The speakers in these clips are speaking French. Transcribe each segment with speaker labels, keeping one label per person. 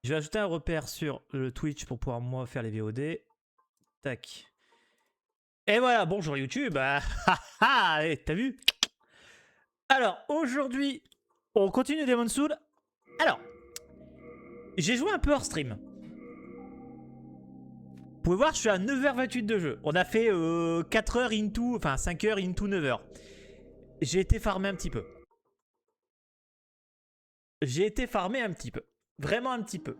Speaker 1: Je vais ajouter un repère sur le Twitch pour pouvoir moi faire les VOD. Tac. Et voilà, bonjour YouTube. Ah, ah, t'as vu? Alors, aujourd'hui, on continue Demon's Souls. Alors, j'ai joué un peu hors stream. Vous pouvez voir, je suis à 9h28 de jeu. On a fait 4h into, enfin 5h into 9h. J'ai été farmer un petit peu. J'ai été farmer un petit peu. Vraiment un petit peu.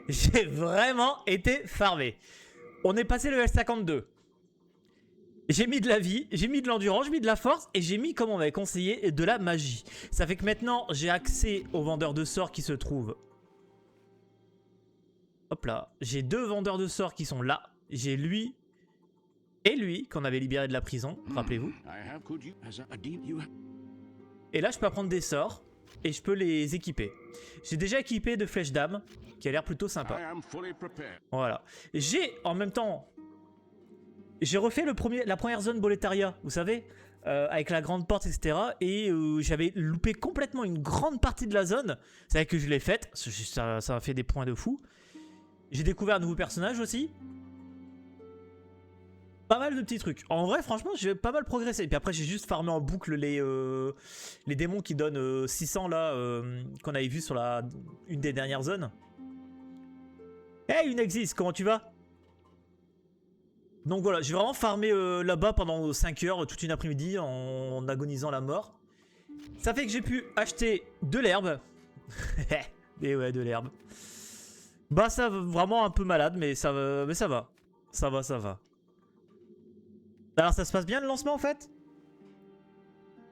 Speaker 1: J'ai vraiment été farmé. On est passé level 52. J'ai mis de la vie, j'ai mis de l'endurance, j'ai mis de la force et j'ai mis, comme on m'avait conseillé, de la magie. Ça fait que maintenant, j'ai accès aux vendeurs de sorts qui se trouvent. Hop là. J'ai 2 vendeurs de sorts qui sont là. J'ai lui et lui, qu'on avait libéré de la prison, rappelez-vous. Et là, je peux apprendre des sorts et je peux les équiper. J'ai déjà équipé de flèches d'âme, qui a l'air plutôt sympa. Voilà. J'ai, en même temps... J'ai refait la première zone Boletaria, vous savez, avec la grande porte, etc. Et j'avais loupé complètement une grande partie de la zone. C'est vrai que je l'ai faite, ça m'a fait des points de fou. J'ai découvert un nouveau personnage aussi. Pas mal de petits trucs. En vrai, franchement, j'ai pas mal progressé. Et puis après, j'ai juste farmé en boucle les démons qui donnent 600 là, qu'on avait vu sur une des dernières zones. Hey, Unexis, comment tu vas? Donc voilà, j'ai vraiment farmé là-bas pendant 5 heures, toute une après-midi, en agonisant la mort. Ça fait que j'ai pu acheter de l'herbe. Et ouais, de l'herbe. Bah ça va vraiment un peu malade, mais ça va. Mais ça va. Ça va, ça va. Alors ça se passe bien le lancement en fait?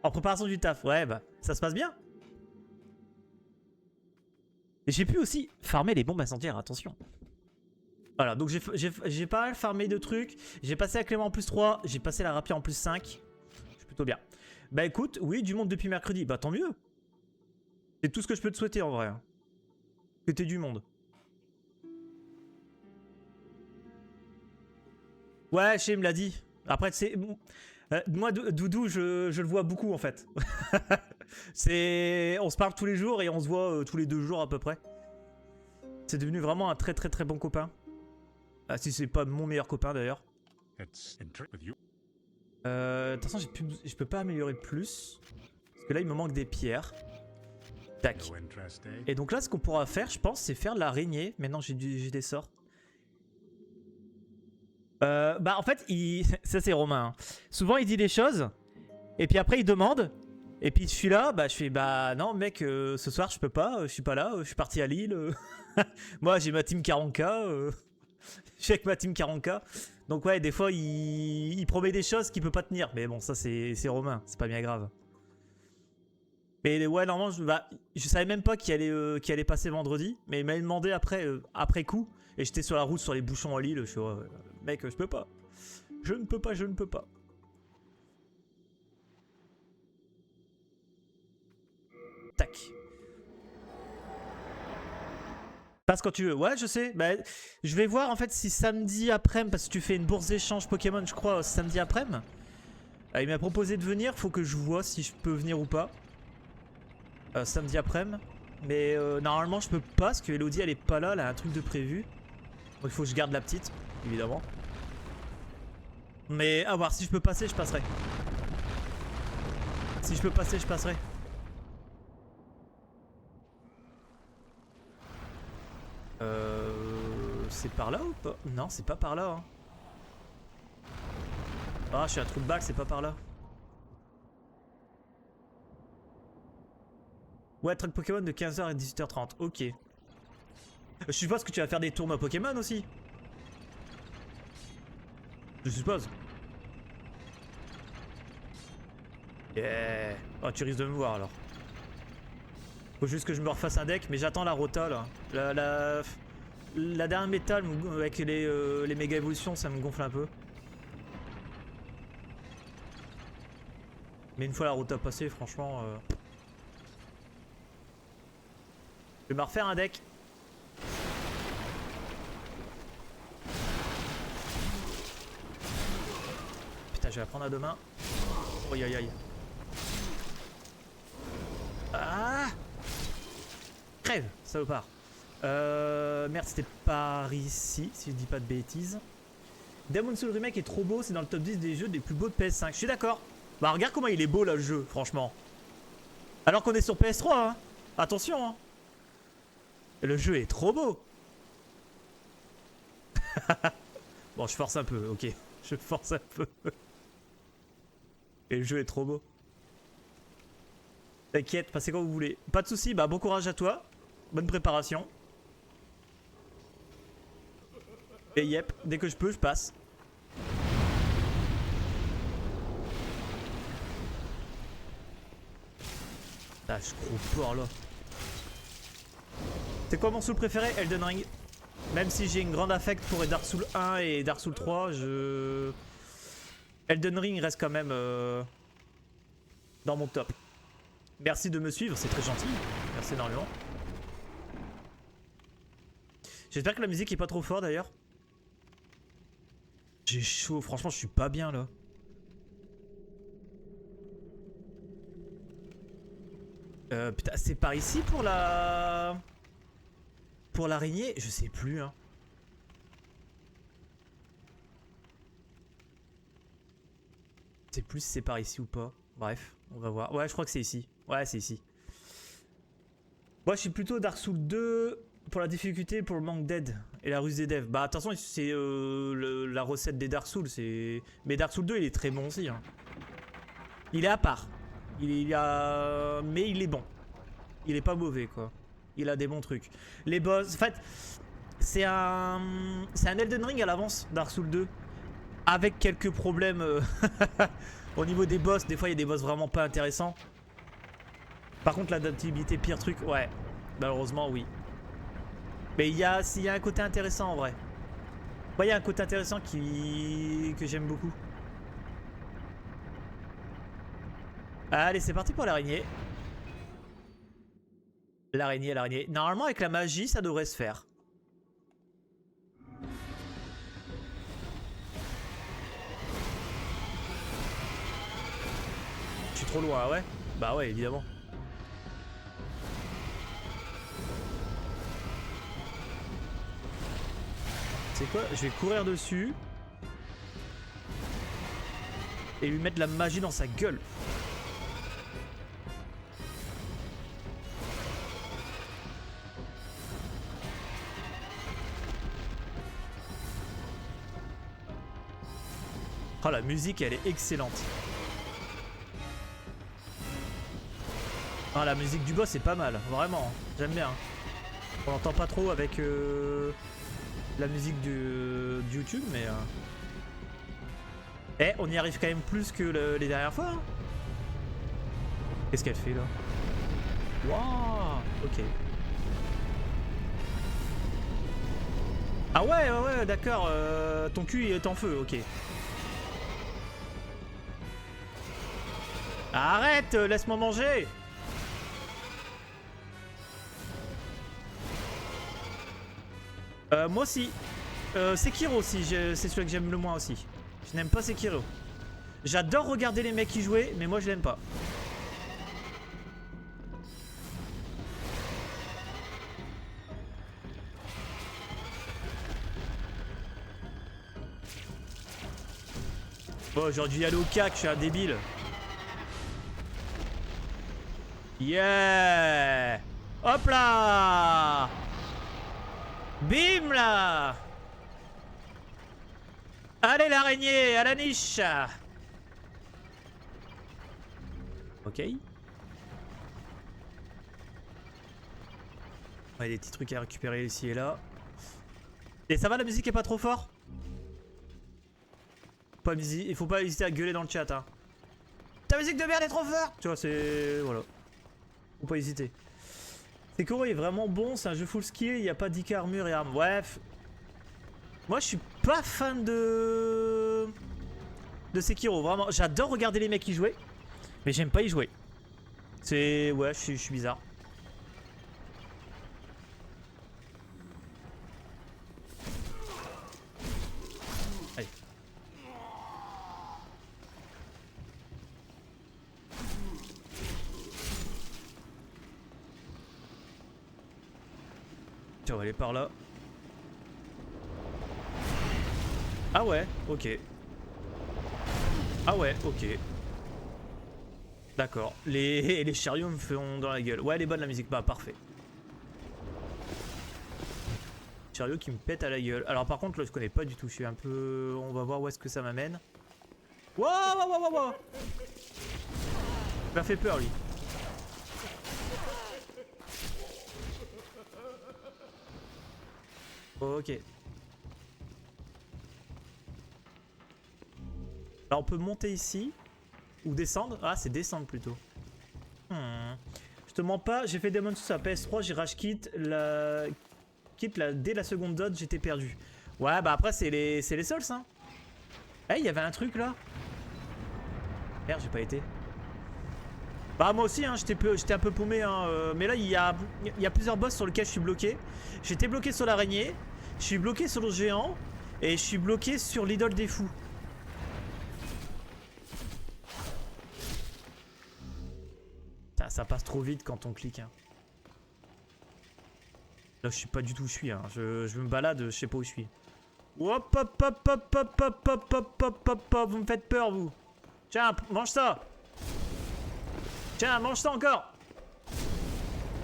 Speaker 1: En préparation du taf, ouais bah ça se passe bien. Et j'ai pu aussi farmer les bombes incendiaires, attention. Voilà, donc j'ai pas mal farmé de trucs. J'ai passé la Clément en plus 3, j'ai passé la rapière en plus 5. Je suis plutôt bien. Bah écoute, oui, du monde depuis mercredi. Bah tant mieux. C'est tout ce que je peux te souhaiter en vrai. Que t'aies du monde. Ouais, Chez me l'a dit. Après, c'est... moi, Doudou, je le vois beaucoup en fait. On se parle tous les jours et on se voit tous les 2 jours à peu près. C'est devenu vraiment un très très très bon copain. Ah, si c'est pas mon meilleur copain d'ailleurs. Attention, je peux pas améliorer plus. Parce que là, il me manque des pierres. Tac. Et donc là, ce qu'on pourra faire, je pense, c'est faire l'araignée. Maintenant, j'ai des sorts. Bah en fait, ça c'est Romain. Hein. Souvent, il dit des choses. Et puis après, il demande. Et puis je suis là, bah je fais bah non mec, ce soir je peux pas, je suis pas là, je suis parti à Lille. Moi j'ai ma team 40k, je suis avec ma team 40k. Donc ouais, des fois il promet des choses qu'il peut pas tenir. Mais bon, ça c'est Romain, c'est pas bien grave. Mais ouais, normalement, je savais même pas qu'il allait passer vendredi. Mais il m'a demandé après coup. Et j'étais sur la route, sur les bouchons à Lille. Je suis ouais, mec, je peux pas. Je ne peux pas, je ne peux pas. Tac. Passe quand tu veux. Ouais, je sais. Bah, je vais voir en fait si samedi après-midi, parce que tu fais une bourse d'échange Pokémon, je crois, samedi après-midi. Il m'a proposé de venir. Faut que je vois si je peux venir ou pas. Samedi après-midi. Mais normalement, je peux pas parce que Elodie elle est pas là. Elle a un truc de prévu. Donc il faut que je garde la petite, évidemment. Mais à voir, si je peux passer, je passerai. Si je peux passer, je passerai. C'est par là ou pas? Non, c'est pas par là. Hein. Ah, je suis à trou de balle, c'est pas par là. Ouais, truc Pokémon de 15h à 18h30. Ok. Je suppose que tu vas faire des tournois Pokémon aussi. Je suppose. Yeah. Oh, tu risques de me voir alors. Faut juste que je me refasse un deck, mais j'attends la rota là. La dernière métal avec les méga évolutions, ça me gonfle un peu. Mais une fois la rota passée, franchement. Je vais me refaire un deck. Putain, je vais la prendre à deux mains. Aïe aïe aïe. Ah! crève, salopard. Merde, c'était par ici, si je dis pas de bêtises. Demon's Souls Remake est trop beau, c'est dans le top 10 des jeux les plus beaux de PS5. Je suis d'accord. Bah regarde comment il est beau là le jeu, franchement. Alors qu'on est sur PS3, hein. Attention, hein. Le jeu est trop beau. Bon, je force un peu, ok. Je force un peu. Et le jeu est trop beau. T'inquiète, passez quand vous voulez. Pas de soucis, bah bon courage à toi. Bonne préparation. Et yep, dès que je peux, je passe. Ah, je crois pas là. C'est quoi mon Soul préféré? Elden Ring. Même si j'ai une grande affect pour Dark Souls 1 et Dark Souls 3, Elden Ring reste quand même dans mon top. Merci de me suivre, c'est très gentil. Merci énormément. J'espère que la musique est pas trop forte d'ailleurs. J'ai chaud, franchement je suis pas bien là. Putain, c'est par ici pour la... Pour l'araignée? Je sais plus, hein. Je sais plus si c'est par ici ou pas. Bref, on va voir. Ouais, je crois que c'est ici. Ouais, c'est ici. Moi, je suis plutôt Dark Souls 2 pour la difficulté, pour le manque d'aide et la ruse des devs. Bah, attention, c'est la recette des Dark Souls. Mais Dark Souls 2, il est très bon aussi, hein. Il est à part. Mais il est bon. Il est pas mauvais, quoi. Il a des bons trucs. Les boss... En fait, c'est un Elden Ring à l'avance, Dark Souls 2. Avec quelques problèmes au niveau des boss. Des fois, il y a des boss vraiment pas intéressants. Par contre, l'adaptabilité, pire truc, ouais. Malheureusement, oui. Mais il y a un côté intéressant, en vrai. Ouais, il y a un côté intéressant que j'aime beaucoup. Allez, c'est parti pour l'araignée. L'araignée, l'araignée. Normalement, avec la magie, ça devrait se faire. Je suis trop loin, ouais. Bah ouais, évidemment. C'est quoi? Je vais courir dessus. Et lui mettre de la magie dans sa gueule. Oh, la musique, elle est excellente. Ah, la musique du boss est pas mal, vraiment. J'aime bien. On l'entend pas trop avec la musique du YouTube, mais... Eh, on y arrive quand même plus que les dernières fois. Hein. Qu'est-ce qu'elle fait là? Waouh. Ok. Ah ouais, ouais, d'accord. Ton cul est en feu, ok. Arrête, laisse-moi manger. Moi aussi. Sekiro aussi, c'est celui que j'aime le moins aussi. Je n'aime pas Sekiro. J'adore regarder les mecs y jouer, mais moi je l'aime pas. Bon, j'aurais dû y aller au cac, je suis un débile. Yeah! Hop là! Bim là! Allez l'araignée, à la niche! Ok. Ouais, des petits trucs à récupérer ici et là. Et ça va, la musique est pas trop fort? Pas il faut pas hésiter à gueuler dans le chat, hein. Ta musique de merde est trop forte! Tu vois, c'est... Voilà. Faut pas hésiter. Sekiro est vraiment bon, c'est un jeu full skill, il n'y a pas d'IK armure et armes. Ouais. Moi je suis pas fan de Sekiro, vraiment. J'adore regarder les mecs y jouer, mais j'aime pas y jouer. C'est... Ouais, je suis bizarre. Allez. Putain, on va aller par là. Ah ouais, ok. Ah ouais, ok. D'accord. Les chariots me font dans la gueule. Ouais, elle est bonne la musique. Bah, parfait. Chariot qui me pète à la gueule. Alors, par contre, là, je connais pas du tout. Je suis un peu. On va voir où est-ce que ça m'amène. Waouh, waouh, waouh, waouh. Il m'a fait peur, lui. Ok. Alors, on peut monter ici. Ou descendre. Ah, c'est descendre plutôt. Je te mens pas, j'ai fait Demon's Souls à PS3, j'ai rage dès la seconde zone, j'étais perdu. Ouais, bah après, c'est les Souls, hein. Eh, il y avait un truc là. Merde, j'ai pas été. Bah, moi aussi, hein, j'étais un peu paumé, hein. Mais là, il y a plusieurs boss sur lesquels je suis bloqué. J'étais bloqué sur l'araignée, je suis bloqué sur le géant, et je suis bloqué sur l'idole des fous. Ça passe trop vite quand on clique. Hein. Là, je sais pas du tout où je suis. Hein. Je me balade, je sais pas où je suis. Hop, hop, hop, hop, hop, hop, hop, hop, hop, hop, hop. Vous me faites peur, vous. Tiens, mange ça. Tiens, mange ça encore.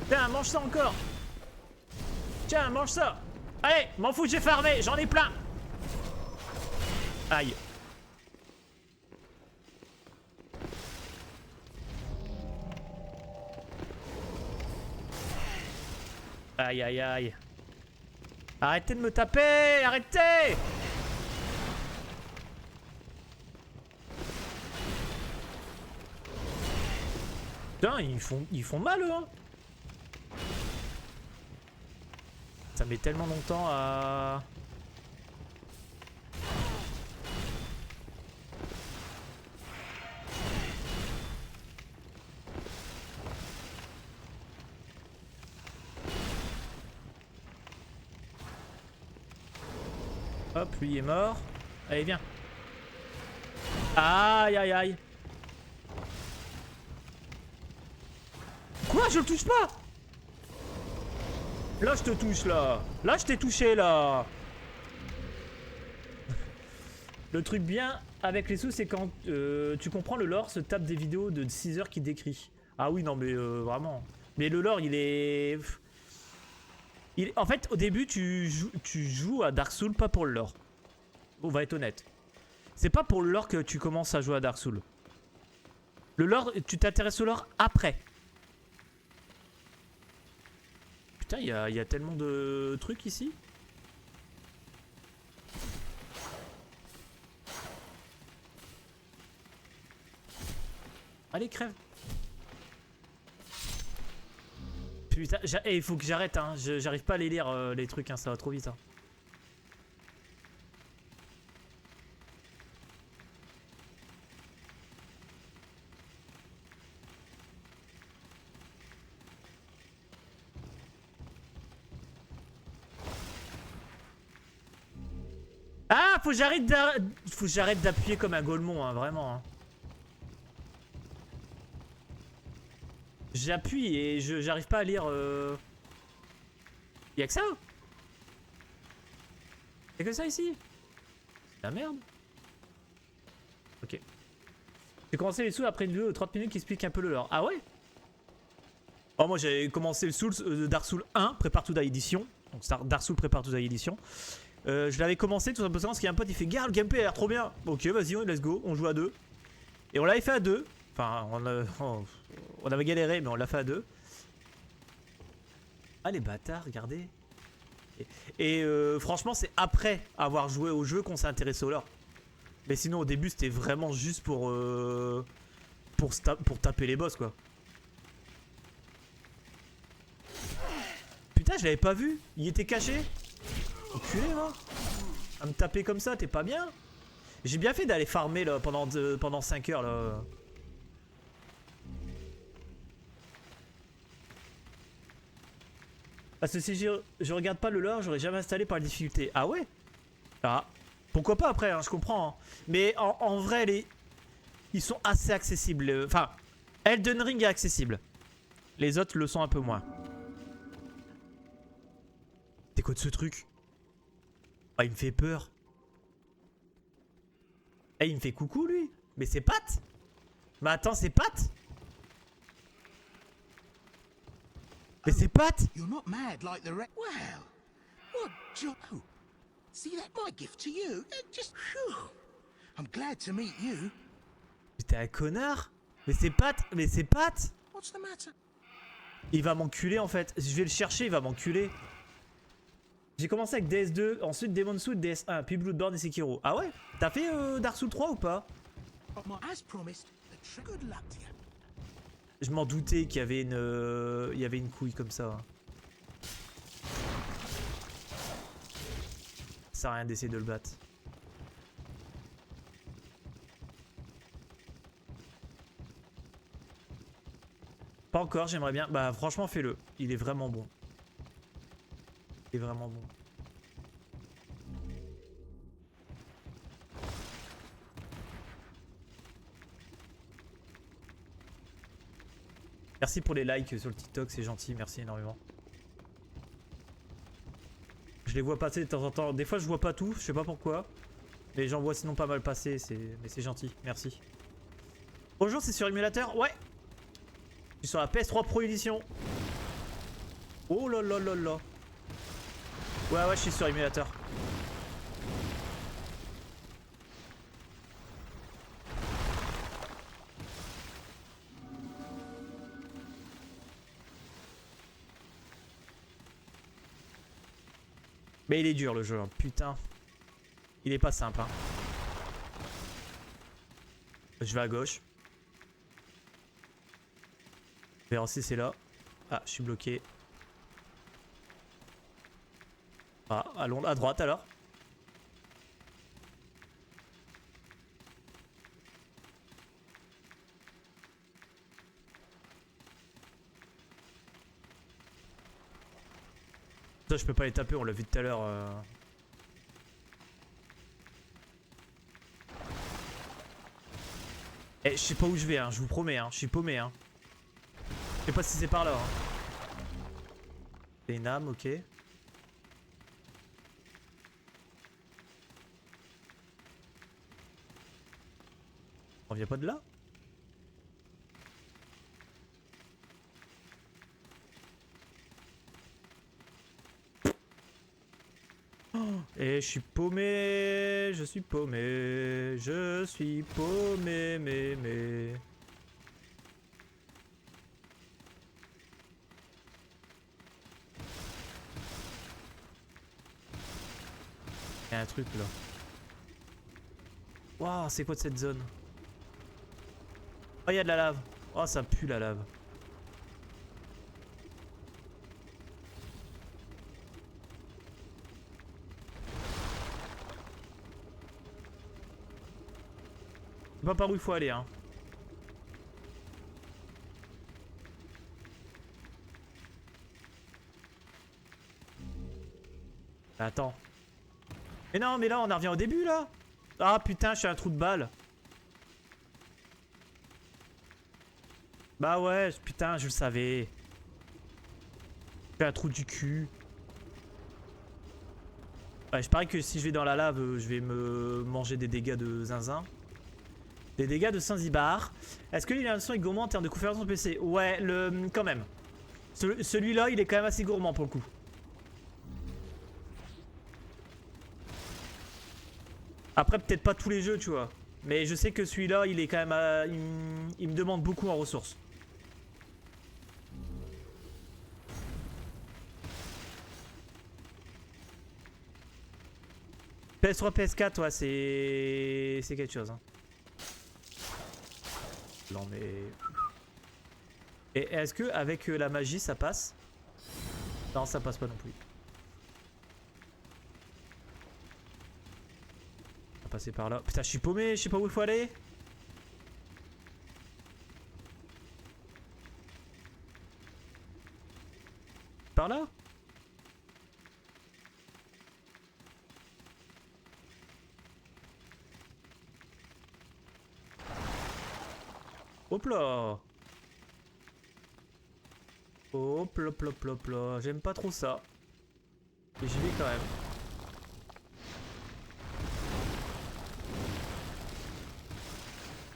Speaker 1: Tiens, mange ça encore. Tiens, mange ça. Allez, m'en fous, j'ai farmé. J'en ai plein. Aïe. Aïe aïe aïe. Arrêtez de me taper. Arrêtez. Putain, ils font mal eux, hein. Ça met tellement longtemps à... Hop, lui est mort. Allez, viens. Aïe, aïe, aïe. Quoi? Je le touche pas? Là, je te touche, là. Là, je t'ai touché, là. Le truc bien avec les sous, c'est quand tu comprends le lore, se tape des vidéos de 6 heures qui décrit. Ah oui, non, mais vraiment. Mais le lore, il est... En fait, au début, tu joues à Dark Souls, pas pour le lore. On va être honnête. C'est pas pour le lore que tu commences à jouer à Dark Souls. Le lore, tu t'intéresses au lore après. Putain, il y a tellement de trucs ici. Allez, crève. Putain, il faut que j'arrête, hein. J'arrive pas à les lire, les trucs, hein. Ça va trop vite, hein. Ah, faut que j'arrête d'appuyer comme un golemon, hein, vraiment. Hein. J'appuie et j'arrive pas à lire. Y'a que ça? Y'a que ça ici? C'est la merde. Ok. J'ai commencé les Souls après une vidéo de 30 minutes qui explique un peu le lore. Ah ouais? Oh, moi j'ai commencé le Souls, Dark Souls 1, Prepare to Die Edition. Donc Dark Souls Prepare to Die Edition. Je l'avais commencé tout simplement parce qu'il y a un pote, il fait gars, le gameplay a l'air trop bien. Ok, vas-y, let's go, on joue à deux. Et on l'avait fait à deux. Enfin, on avait galéré, mais on l'a fait à deux. Ah, les bâtards, regardez. Et franchement, c'est après avoir joué au jeu qu'on s'est intéressé au lore. Mais sinon, au début, c'était vraiment juste pour taper les boss, quoi. Putain, je l'avais pas vu. Il était caché. Enculé, là. À me taper comme ça, t'es pas bien. J'ai bien fait d'aller farmer là pendant 5 heures là. Parce que si je regarde pas le lore, j'aurais jamais installé par la difficulté. Ah ouais? Ah. Pourquoi pas après, hein, je comprends. Hein. Mais en vrai, ils sont assez accessibles. Enfin, Elden Ring est accessible. Les autres le sont un peu moins. C'est quoi de ce truc? Ah, il me fait peur. Eh, il me fait coucou, lui. Mais c'est Pat. Mais attends, c'est Pat. Mais c'est Pat.
Speaker 2: You're not mad like the rest. Well, what Joe? See, that my gift to you. Just, whew. I'm glad to meet you.
Speaker 1: Mais t'es un connard. Mais c'est Pat. Mais c'est Pat.
Speaker 2: What's the matter?
Speaker 1: Il va m'enculer en fait. Je vais le chercher, il va m'enculer. J'ai commencé avec DS2, ensuite Demon's Souls, DS1, puis Bloodborne et Sekiro. Ah ouais? T'as fait Dark Souls 3 ou pas?
Speaker 2: As promised, good luck to you.
Speaker 1: Je m'en doutais qu'il y avait une couille comme ça. Ça sert à rien d'essayer de le battre. Pas encore, j'aimerais bien. Bah franchement fais-le. Il est vraiment bon. Il est vraiment bon. Merci pour les likes sur le TikTok, c'est gentil, merci énormément. Je les vois passer de temps en temps. Des fois je vois pas tout, je sais pas pourquoi. Mais j'en vois sinon pas mal passer, mais c'est gentil, merci. Bonjour, c'est sur émulateur? Ouais. Je suis sur la PS3 Pro Edition. Oh là là là là. Ouais, je suis sur émulateur. Mais il est dur le jeu, hein. Putain. Il est pas simple, hein. Je vais à gauche. Je vais voir si c'est là. Ah, je suis bloqué. Ah, allons à droite alors. Ça, je peux pas les taper, on l'a vu tout à l'heure. Eh, je sais pas où je vais, hein, je vous promets, hein, je suis paumé. Hein. Je sais pas si c'est par là. Hein. C'est une âme, ok. On vient pas de là? Et je suis paumé, je suis paumé, je suis paumé, mais. Il y a un truc là. Waouh, c'est quoi de cette zone? Oh, il y a de la lave. Oh, ça pue la lave. Je sais pas par où il faut aller, hein. Attends. Mais non, mais là, on en revient au début, là. Ah, putain, je suis un trou de balle. Bah ouais, putain, je le savais. Je suis un trou du cul. Ouais, je parie que si je vais dans la lave, je vais me manger des dégâts de zinzin. Des dégâts de Saint-Zibar. Est-ce que l'animation est gourmand en termes de configuration de PC? Ouais, quand même. Celui-là, il est quand même assez gourmand pour le coup. Après, peut-être pas tous les jeux, tu vois. Mais je sais que celui-là, il est quand même... il me demande beaucoup en ressources. PS3, PS4, ouais, c'est quelque chose. Hein. Non, mais... Et est-ce que avec la magie, ça passe? Non, ça passe pas non plus. On va passer par là. Putain, je suis paumé, je sais pas où il faut aller. Par là? Hop là. Hop là, hop là, hop là. J'aime pas trop ça. Et j'y vais quand même.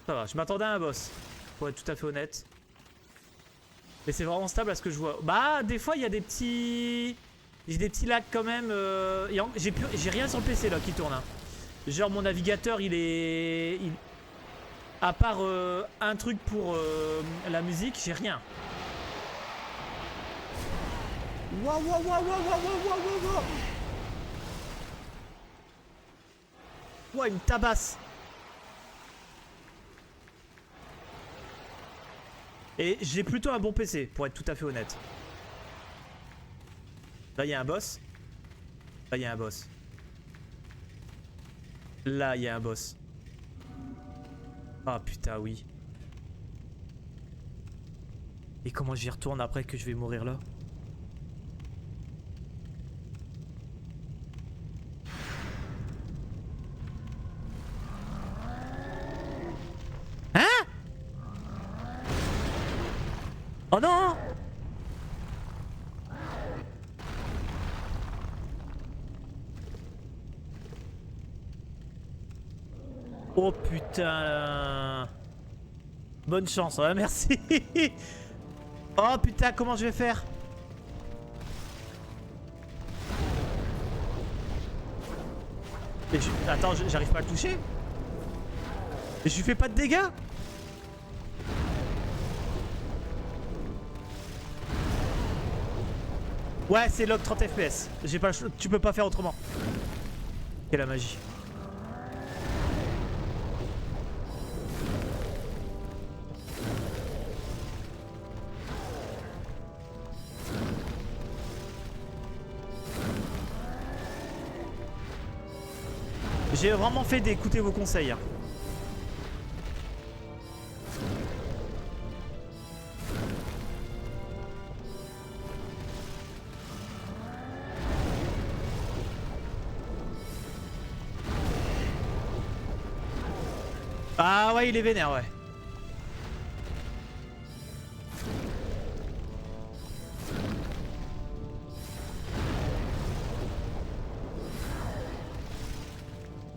Speaker 1: Ça va, je m'attendais à un boss. Pour être tout à fait honnête. Mais c'est vraiment stable à ce que je vois. Bah, des fois, il y a des petits... J'ai des petits lags quand même. J'ai rien sur le PC là qui tourne. Hein. Genre, mon navigateur, il est... À part un truc pour la musique, j'ai rien. Waouh, waouh, waouh, waouh, waouh, waouh, waouh, waouh. Ouah, il me tabasse. Et j'ai plutôt un bon PC, pour être tout à fait honnête. Là, il y a un boss. Là, il y a un boss. Là, il y a un boss. Ah putain, oui. Et comment j'y retourne après que je vais mourir là? Hein? Oh non! Oh putain. Bonne chance, ouais, merci. Oh putain, comment je vais faire? Mais attends, j'arrive pas à le toucher. Et je lui fais pas de dégâts. Ouais, c'est log 30 FPS. J'ai pas le... Tu peux pas faire autrement. Quelle la magie. J'ai vraiment fait d'écouter vos conseils. Hein. Ah ouais, il est vénère, ouais.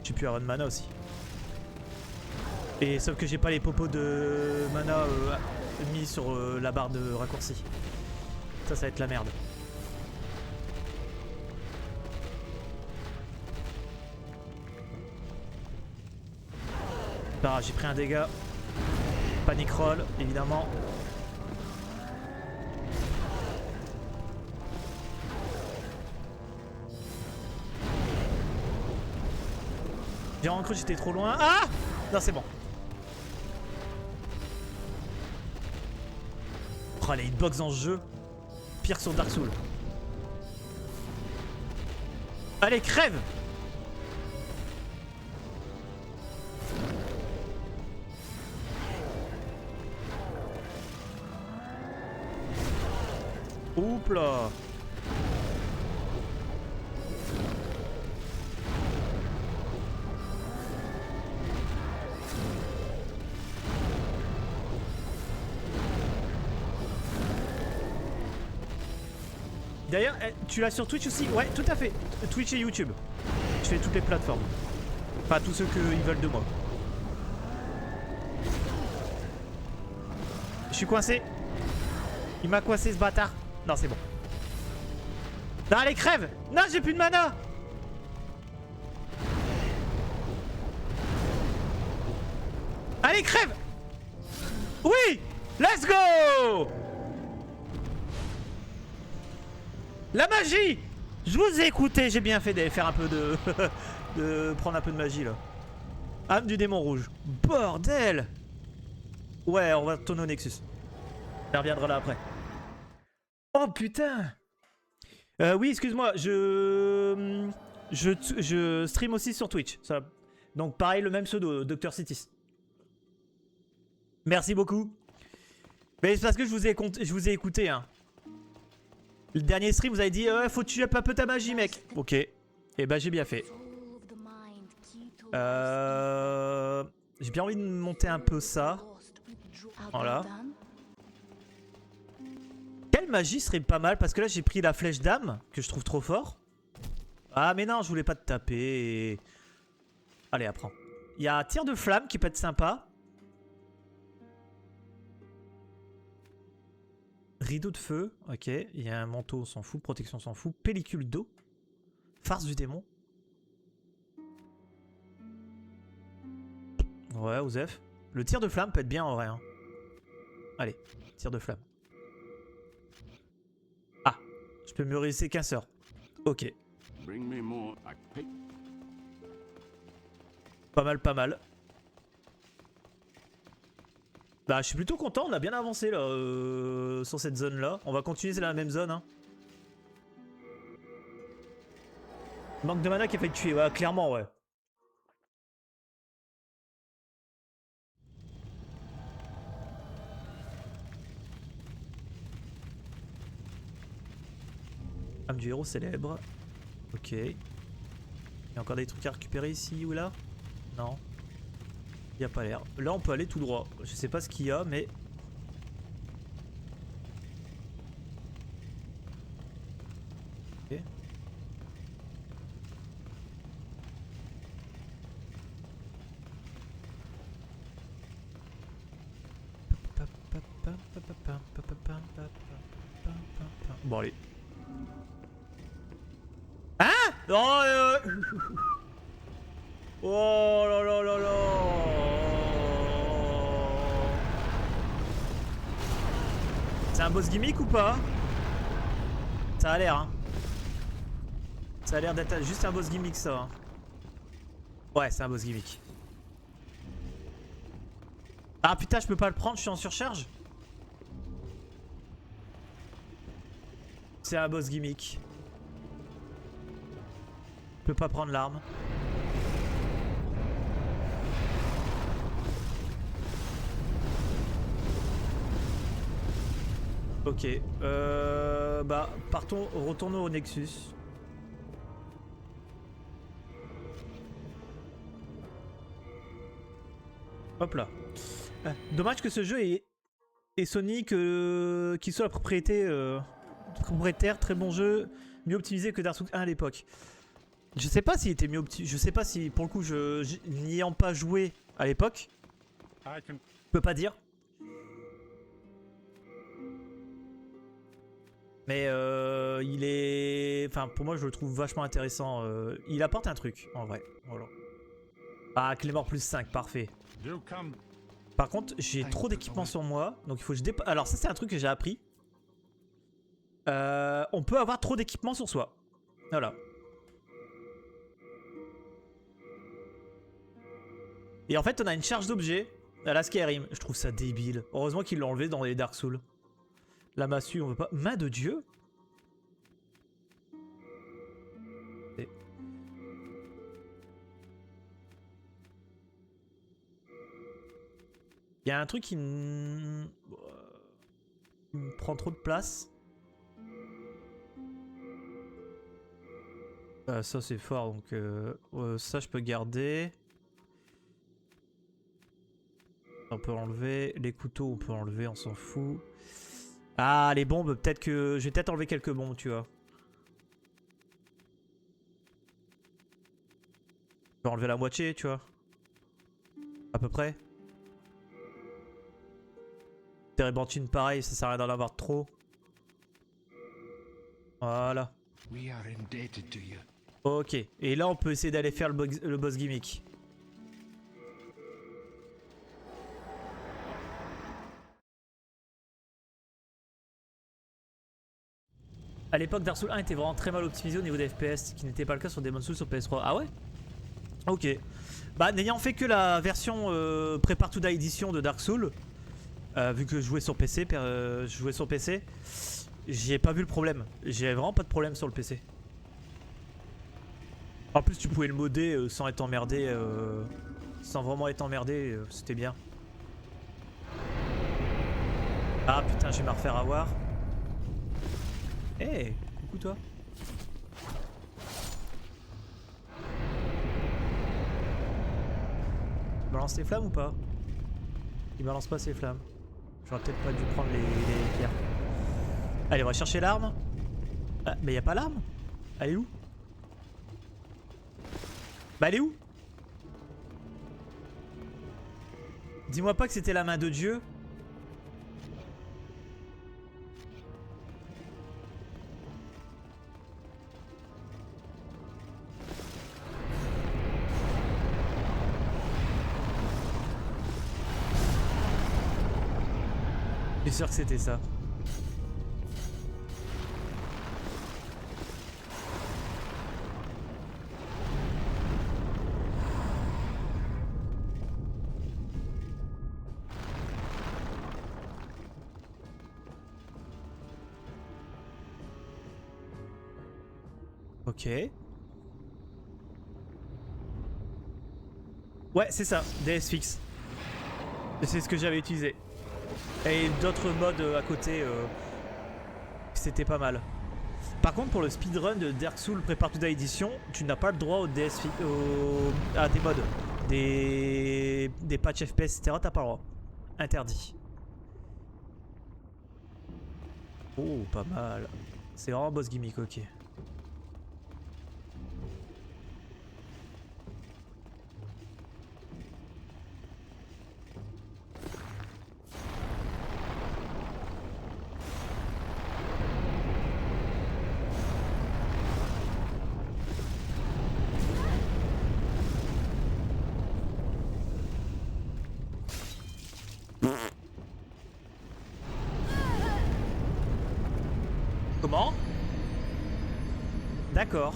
Speaker 1: J'ai pu avoir de mana aussi. Et sauf que j'ai pas les popos de mana mis sur la barre de raccourci. Ça va être la merde. Ah, j'ai pris un dégât. Panic roll, évidemment. J'ai vraiment cru que j'étais trop loin. Ah! Non, c'est bon. Oh, les hitbox dans ce jeu. Pire que sur Dark Souls. Allez, crève! Oups là. D'ailleurs, tu l'as sur Twitch aussi? Ouais, tout à fait. Twitch et YouTube. Je fais toutes les plateformes. Enfin, tous ceux qu'ils veulent de moi. Je suis coincé. Il m'a coincé ce bâtard. Non, c'est bon. Non, allez, crève! Non, j'ai plus de mana! Allez, crève! Oui! Let's go! La magie! Je vous ai écouté, j'ai bien fait de faire un peu de... de prendre un peu de magie, là. Âme du démon rouge. Bordel! Ouais, on va tourner au Nexus. Ça reviendra là après. Oh putain! Oui, excuse-moi, je stream aussi sur Twitch. Ça... Donc pareil, le même pseudo, Dr Citis. Merci beaucoup. Mais c'est parce que je vous ai écouté, hein. Le dernier stream, vous avez dit faut que tu up un peu ta magie, mec. Ok. Et bah j'ai bien fait. J'ai bien envie de monter un peu ça. Voilà. Quelle magie serait pas mal? Parce que là j'ai pris la flèche d'âme, que je trouve trop fort. Ah mais non, je voulais pas te taper. Allez, apprends. Il y a un tir de flamme qui peut être sympa. Rideau de feu, ok. Il y a un manteau, on s'en fout. Protection, on s'en fout. Pellicule d'eau. Farce du démon. Ouais, Osef. Le tir de flamme peut être bien en vrai. Hein. Allez, tir de flamme. Ah, je peux mûrir qu'un sort. Ok. Pas mal, pas mal. Bah, je suis plutôt content, on a bien avancé là sur cette zone là. On va continuer, c'est la même zone. Hein. Manque de mana qui a fait tuer, ouais, clairement, ouais. Âme du héros célèbre. Ok. Il y a encore des trucs à récupérer ici ou là? Non. Il n'y a pas l'air. Là, on peut aller tout droit. Je sais pas ce qu'il y a, mais... Ok. Bon, allez. Hein? Oh, oh là là là là. C'est un boss gimmick ou pas? Ça a l'air, hein. Ça a l'air d'être juste un boss gimmick, ça. Hein. Ouais, c'est un boss gimmick. Ah putain, je peux pas le prendre, je suis en surcharge. C'est un boss gimmick. Je peux pas prendre l'arme. Ok. Bah, partons, retournons au Nexus. Hop là. Dommage que ce jeu ait Sony qui soit la propriétaire, très bon jeu, mieux optimisé que Dark Souls 1 à l'époque. Je sais pas s'il était mieux optimisé, je sais pas si pour le coup n'y ayant pas joué à l'époque, je peux pas dire. Mais il est, enfin pour moi je le trouve vachement intéressant. Il apporte un truc en vrai. Voilà. Ah Clémor plus 5, parfait. Par contre, j'ai trop d'équipements sur moi, donc il faut que je dépasse. Alors ça c'est un truc que j'ai appris. On peut avoir trop d'équipements sur soi. Voilà. Et en fait on a une charge d'objets à la Skyrim. Je trouve ça débile. Heureusement qu'ils l'ont enlevé dans les Dark Souls. La massue on veut pas. Main de Dieu. Il y a un truc qui me prend trop de place. Ça c'est fort donc ça je peux garder. On peut enlever. Les couteaux on peut enlever, on s'en fout. Ah les bombes, peut-être que... Je vais peut-être enlever quelques bombes tu vois. Je peux enlever la moitié tu vois. À peu près. Térébenthine pareil, ça sert à rien d'en avoir trop. Voilà. Ok, et là on peut essayer d'aller faire le boss gimmick. À l'époque, Dark Souls 1 était vraiment très mal optimisé au niveau des FPS, ce qui n'était pas le cas sur Demon's Souls sur PS3. Ah ouais? Ok. Bah n'ayant fait que la version Prepare to Die Edition de Dark Souls, vu que je jouais sur PC, j'y ai pas vu le problème. J'ai vraiment pas de problème sur le PC. En plus tu pouvais le modder sans être emmerdé, sans vraiment être emmerdé, c'était bien. Ah putain, je vais me refaire avoir. Eh, hey, coucou toi. Il balance les flammes ou pas? Il balance pas ses flammes. J'aurais peut-être pas dû prendre les pierres. Allez, on va chercher l'arme. Ah, mais y a pas l'arme? Elle est où? Bah elle est où? Dis-moi pas que c'était la main de Dieu. Je suis sûr que c'était ça. Ok. Ouais, c'est ça, DS fixe. C'est ce que j'avais utilisé. Et d'autres modes à côté, c'était pas mal. Par contre, pour le speedrun de Dark Souls Prepare to Die Edition, tu n'as pas le droit au DS à des modes. Des patchs FPS, etc. T'as pas le droit. Interdit. Oh, pas mal. C'est vraiment un boss gimmick, ok. Comment? D'accord.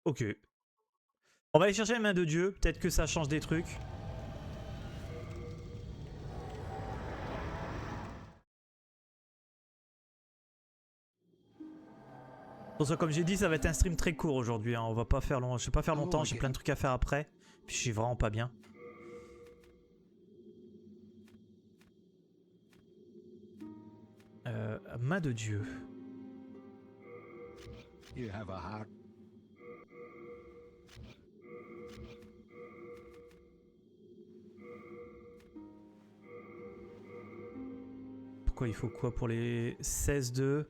Speaker 1: Ok. On va aller chercher la main de Dieu. Peut-être que ça change des trucs. Pour ça, comme j'ai dit, ça va être un stream très court aujourd'hui. Hein. On va pas faire long. Je vais pas faire longtemps. J'ai plein de trucs à faire après. Puis je suis vraiment pas bien. Main de Dieu.
Speaker 2: You have a heart.
Speaker 1: Pourquoi il faut quoi pour les 16-2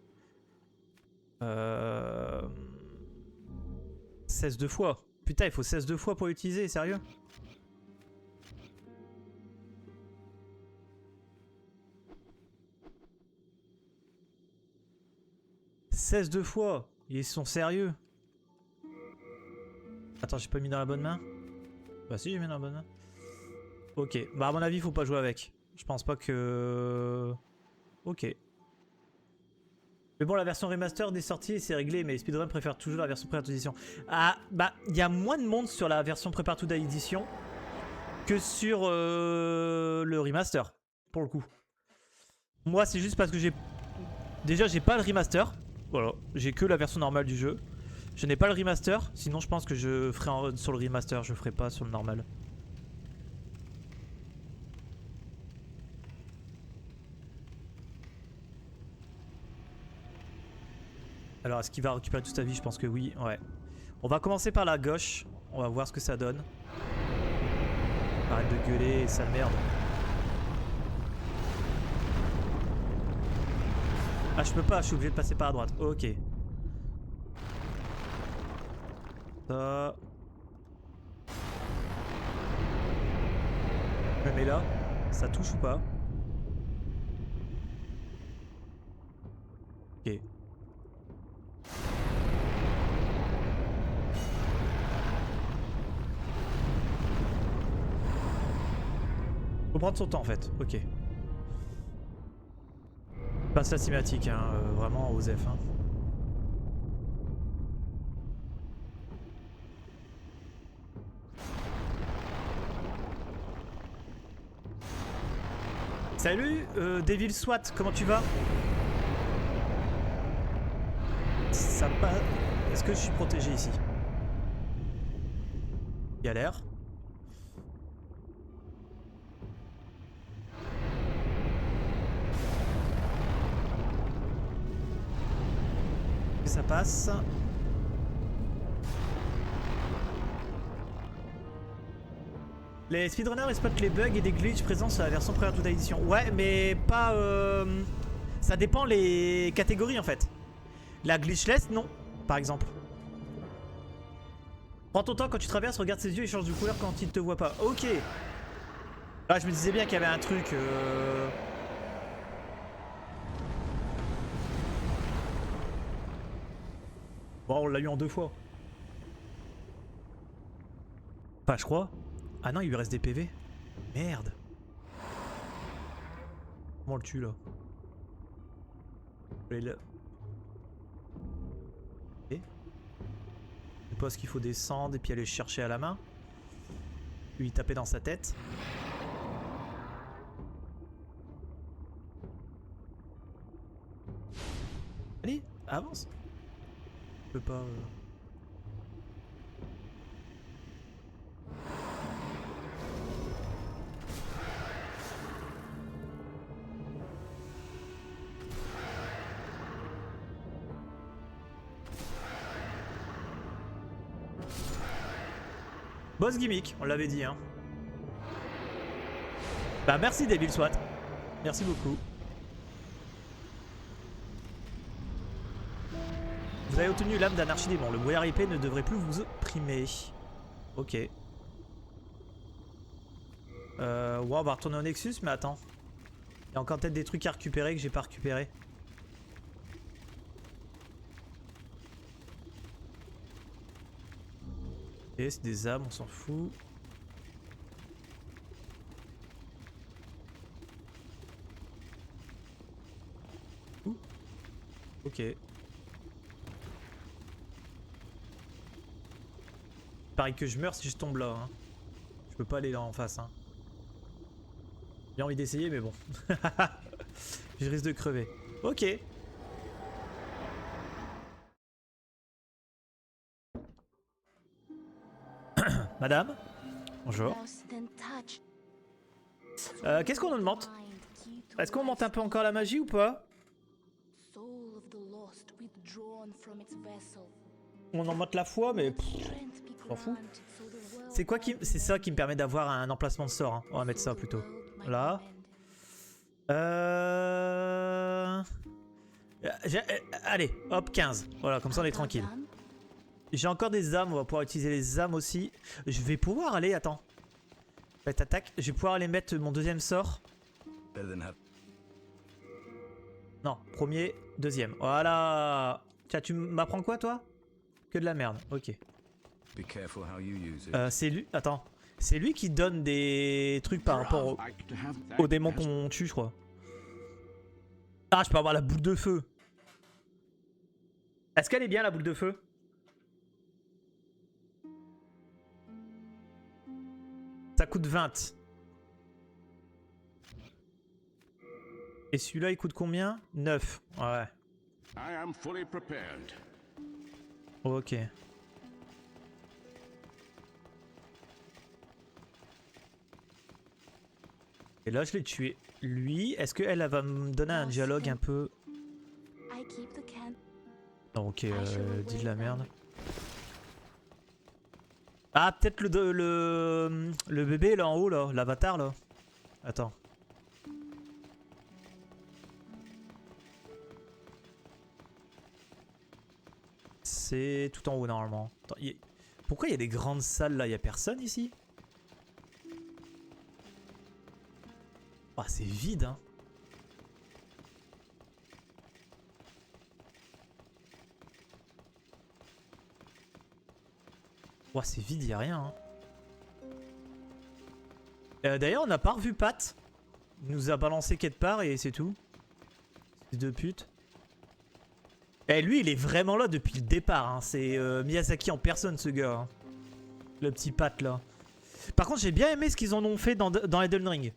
Speaker 1: 16 fois. Putain, il faut 16 fois pour l'utiliser, sérieux? fois. Ils sont sérieux? Attends, j'ai pas mis dans la bonne main? Bah si, j'ai mis dans la bonne main. Ok, bah à mon avis, faut pas jouer avec. Je pense pas que... Ok. Mais bon, la version remastered est sortie et c'est réglé, mais les speedruns préfèrent toujours la version Prepare to Die Edition. Ah, bah, il y a moins de monde sur la version Prepare to Die Edition que sur le remaster, pour le coup. Moi, c'est juste parce que j'ai... Déjà, j'ai pas le remaster. Voilà, j'ai que la version normale du jeu. Je n'ai pas le remaster, sinon je pense que je ferai sur le remaster, je ferai pas sur le normal. Alors, est-ce qu'il va récupérer toute sa vie? Je pense que oui, ouais. On va commencer par la gauche, on va voir ce que ça donne. Arrête de gueuler, sale merde. Ah, je peux pas, je suis obligé de passer par la droite. Ok. Ça. Je me mets là. Ça touche ou pas? Ok. Faut prendre son temps en fait. Ok. Passe la cinématique, hein, vraiment aux F. Hein. Salut, Devil SWAT, comment tu vas? Ça passe. Est-ce que je suis protégé ici? Galère. Ça passe. Les speedrunners ils spotent les bugs et des glitches présents sur la version Prepare to Die Edition. Ouais, mais pas... Ça dépend les catégories en fait. La glitchless, non, par exemple. Prends ton temps quand tu traverses, regarde ses yeux, il change de couleur quand il te voit pas. Ok. Là, je me disais bien qu'il y avait un truc. Bon, on l'a eu en 2 fois. Enfin, je crois. Ah non, il lui reste des PV. Merde. Comment on le tue là? Je suppose qu'il faut descendre et puis aller le chercher à la main. Lui taper dans sa tête. Allez, avance. Je peux pas... Boss gimmick, on l'avait dit hein. Bah merci Devil SWAT. Merci beaucoup. Vous avez obtenu l'âme d'un archidémon. Le brouillard épais ne devrait plus vous opprimer. Ok. Ouais, on va retourner au Nexus, mais attends. Il y a encore peut-être des trucs à récupérer que j'ai pas récupéré. Et c'est des âmes, on s'en fout. Ouh. Ok. Pareil que je meurs si je tombe là. Hein. Je peux pas aller là en face. Hein. J'ai envie d'essayer, mais bon. Je risque de crever. Ok. Madame. Bonjour. Qu'est-ce qu'on nous demande? Est-ce qu'on monte un peu encore la magie ou pas? On en monte la foi, mais on s'en fout. C'est quoi qui... C'est ça qui me permet d'avoir un emplacement de sort. Hein. On va mettre ça plutôt. Là. Allez, hop, 15. Voilà, comme ça on est tranquille. J'ai encore des âmes, on va pouvoir utiliser les âmes aussi. Je vais pouvoir aller, attends. Faites attaque, je vais pouvoir aller mettre mon deuxième sort. Non, premier, deuxième. Voilà. Tiens, tu m'apprends quoi toi? Que de la merde, ok. C'est lui, attends. C'est lui qui donne des trucs par rapport aux démons qu'on tue, je crois. Ah, je peux avoir la boule de feu. Est-ce qu'elle est bien la boule de feu? Ça coûte 20. Et celui-là, il coûte combien? 9. Ouais. Ok. Et là, je l'ai tué. Lui, est-ce qu'elle va me donner un dialogue un peu... Non, ok, dis de la merde. Ah, peut-être le bébé là en haut, là, l'avatar là. Attends. C'est tout en haut normalement. Attends, pourquoi il y a des grandes salles là? Il y a personne ici? Ah, c'est vide hein. Oh, c'est vide, il n'y a rien. Hein. D'ailleurs, on n'a pas revu Pat. Il nous a balancé quelque part et c'est tout. Fils de pute. Et lui, il est vraiment là depuis le départ. Hein. C'est Miyazaki en personne, ce gars. Hein. Le petit Pat, là. Par contre, j'ai bien aimé ce qu'ils en ont fait dans Elden Ring.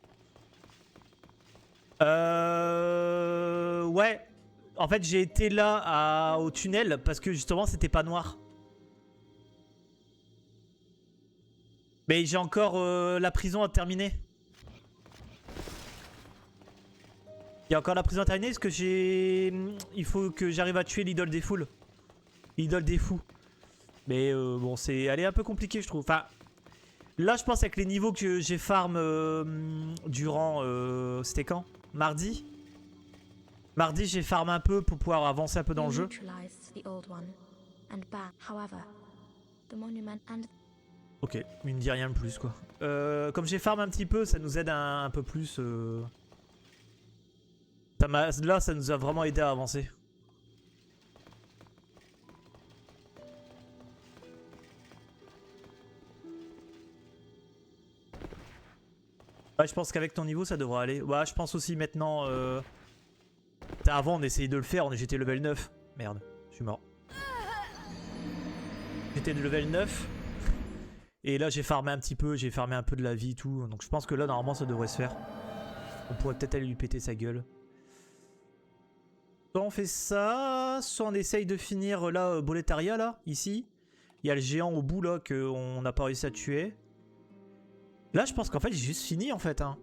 Speaker 1: Ouais. En fait, j'ai été là au tunnel parce que justement, c'était pas noir. Mais j'ai encore la prison à terminer. Il y a encore la prison à terminer parce que j'ai... Il faut que j'arrive à tuer l'idole des foules. L'idole des fous. Mais bon, c'est... Elle est un peu compliquée, je trouve. Enfin, là, je pense avec les niveaux que j'ai farm durant... C'était quand? Mardi? Mardi, j'ai farm un peu pour pouvoir avancer un peu dans le jeu.
Speaker 3: the monument and
Speaker 1: Ok, il ne dit rien de plus quoi. Comme j'ai farm un petit peu, ça nous aide un peu plus. Là, ça nous a vraiment aidé à avancer. Ouais, je pense qu'avec ton niveau, ça devrait aller. Ouais, je pense aussi maintenant... Avant, on essayait de le faire, j'étais level 9. Merde, je suis mort. J'étais de level 9. Et là, j'ai farmé un petit peu, j'ai farmé un peu de la vie et tout. Donc je pense que là, normalement, ça devrait se faire. On pourrait peut-être aller lui péter sa gueule. Soit on fait ça, soit on essaye de finir là, Boletaria, là, ici. Il y a le géant au bout, là, qu'on n'a pas réussi à tuer. Là, je pense qu'en fait, j'ai juste fini, en fait. Hein.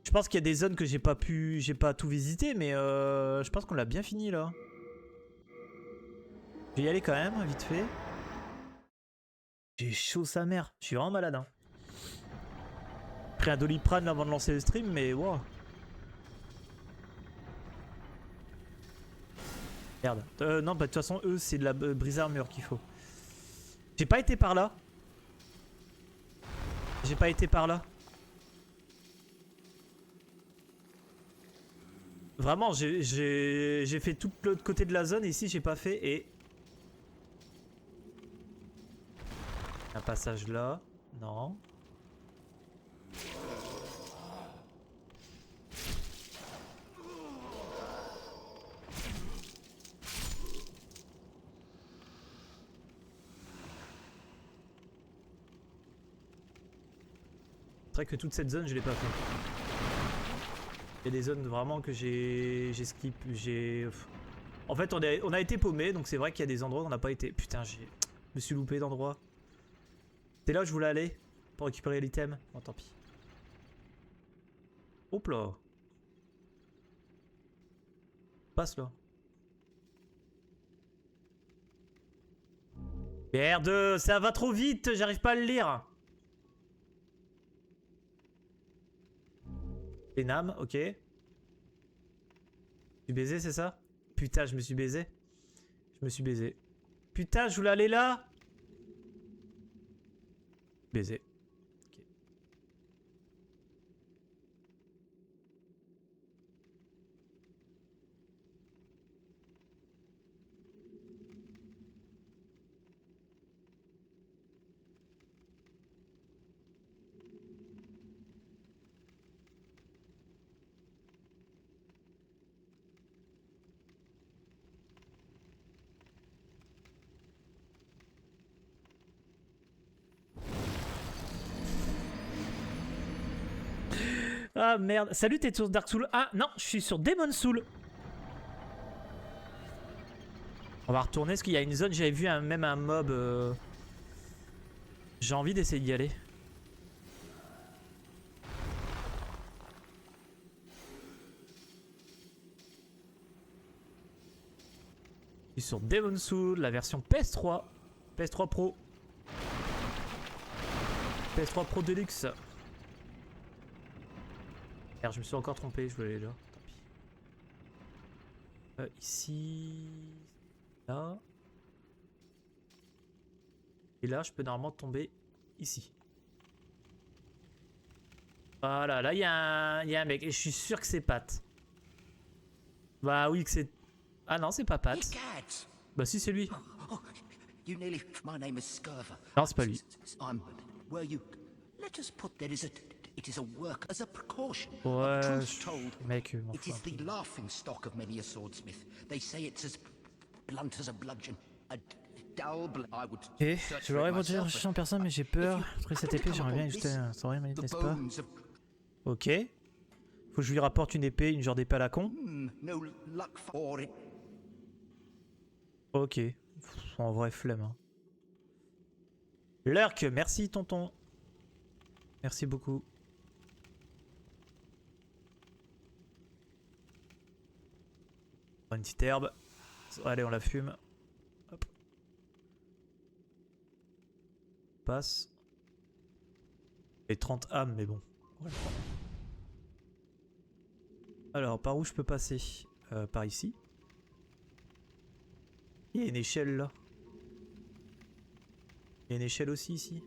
Speaker 1: Je pense qu'il y a des zones que j'ai pas tout visité, mais je pense qu'on l'a bien fini, là. Je vais y aller quand même, vite fait. J'ai chaud sa mère. Je suis vraiment malade, hein. J'ai pris un Doliprane avant de lancer le stream, mais wow. Merde. Non, bah de toute façon, eux, c'est de la brise armure qu'il faut. J'ai pas été par là. J'ai pas été par là. Vraiment, j'ai fait tout l'autre côté de la zone et ici, j'ai pas fait et... Un passage là. Non. C'est vrai que toute cette zone, je l'ai pas fait. Il y a des zones vraiment que j'ai skip. En fait, on a été paumé, donc c'est vrai qu'il y a des endroits où on n'a pas été. Putain, je me suis loupé d'endroit. C'est là où je voulais aller pour récupérer l'item. Bon, tant pis. Hop là. Passe là. Merde, ça va trop vite, j'arrive pas à le lire. Enam, ok. Je suis baisé, c'est ça? Putain, je me suis baisé. Je me suis baisé. Putain, je voulais aller là. Baisé. Ok. Ah merde. Salut, t'es sur Dark Soul. Ah non, je suis sur Demon Soul. On va retourner parce qu'il y a une zone, j'avais vu même un mob. J'ai envie d'essayer d'y aller. Je suis sur Demon Soul, la version PS3. PS3 Pro. PS3 Pro Deluxe. Merde, je me suis encore trompé, je voulais aller là. Tant pis. Ici. Là. Et là, je peux normalement tomber ici. Voilà, là, il y a un mec. Et je suis sûr que c'est Pat. Bah oui, que c'est... Ah non, c'est pas Pat. Bah si, c'est lui.
Speaker 2: You nearly. My name is Scurver.
Speaker 1: Non, c'est pas lui.
Speaker 2: I'm. Were you? Let us put that is a. It is a work as a precaution.
Speaker 1: Ouais,
Speaker 2: Truth told,
Speaker 1: mec, m'en
Speaker 2: it
Speaker 1: fous
Speaker 2: is
Speaker 1: un peu.
Speaker 2: the laughing stock of many a swordsmith. They say it's as blunt as a bludgeon. A dull I would.
Speaker 1: Ok,
Speaker 2: search
Speaker 1: je
Speaker 2: for
Speaker 1: l'aurais
Speaker 2: it
Speaker 1: retiré
Speaker 2: myself,
Speaker 1: en personne, mais j'ai peur. Après cette épée, j'aimerais bien
Speaker 2: upon
Speaker 1: juste un sourire,
Speaker 2: the
Speaker 1: n'est-ce pas?
Speaker 2: bones of.
Speaker 1: Ok. Faut que je lui rapporte une épée, une genre d'épée à la con.
Speaker 2: No luck for it.
Speaker 1: Ok. Pff, en vrai, flemme. Hein. Lurk, merci tonton. Merci beaucoup. Une petite herbe. Allez, on la fume. Hop. Passe. Et 30 âmes, mais bon. On va le prendre. Alors, par où je peux passer? Par ici. Il y a une échelle là. Il y a une échelle aussi ici.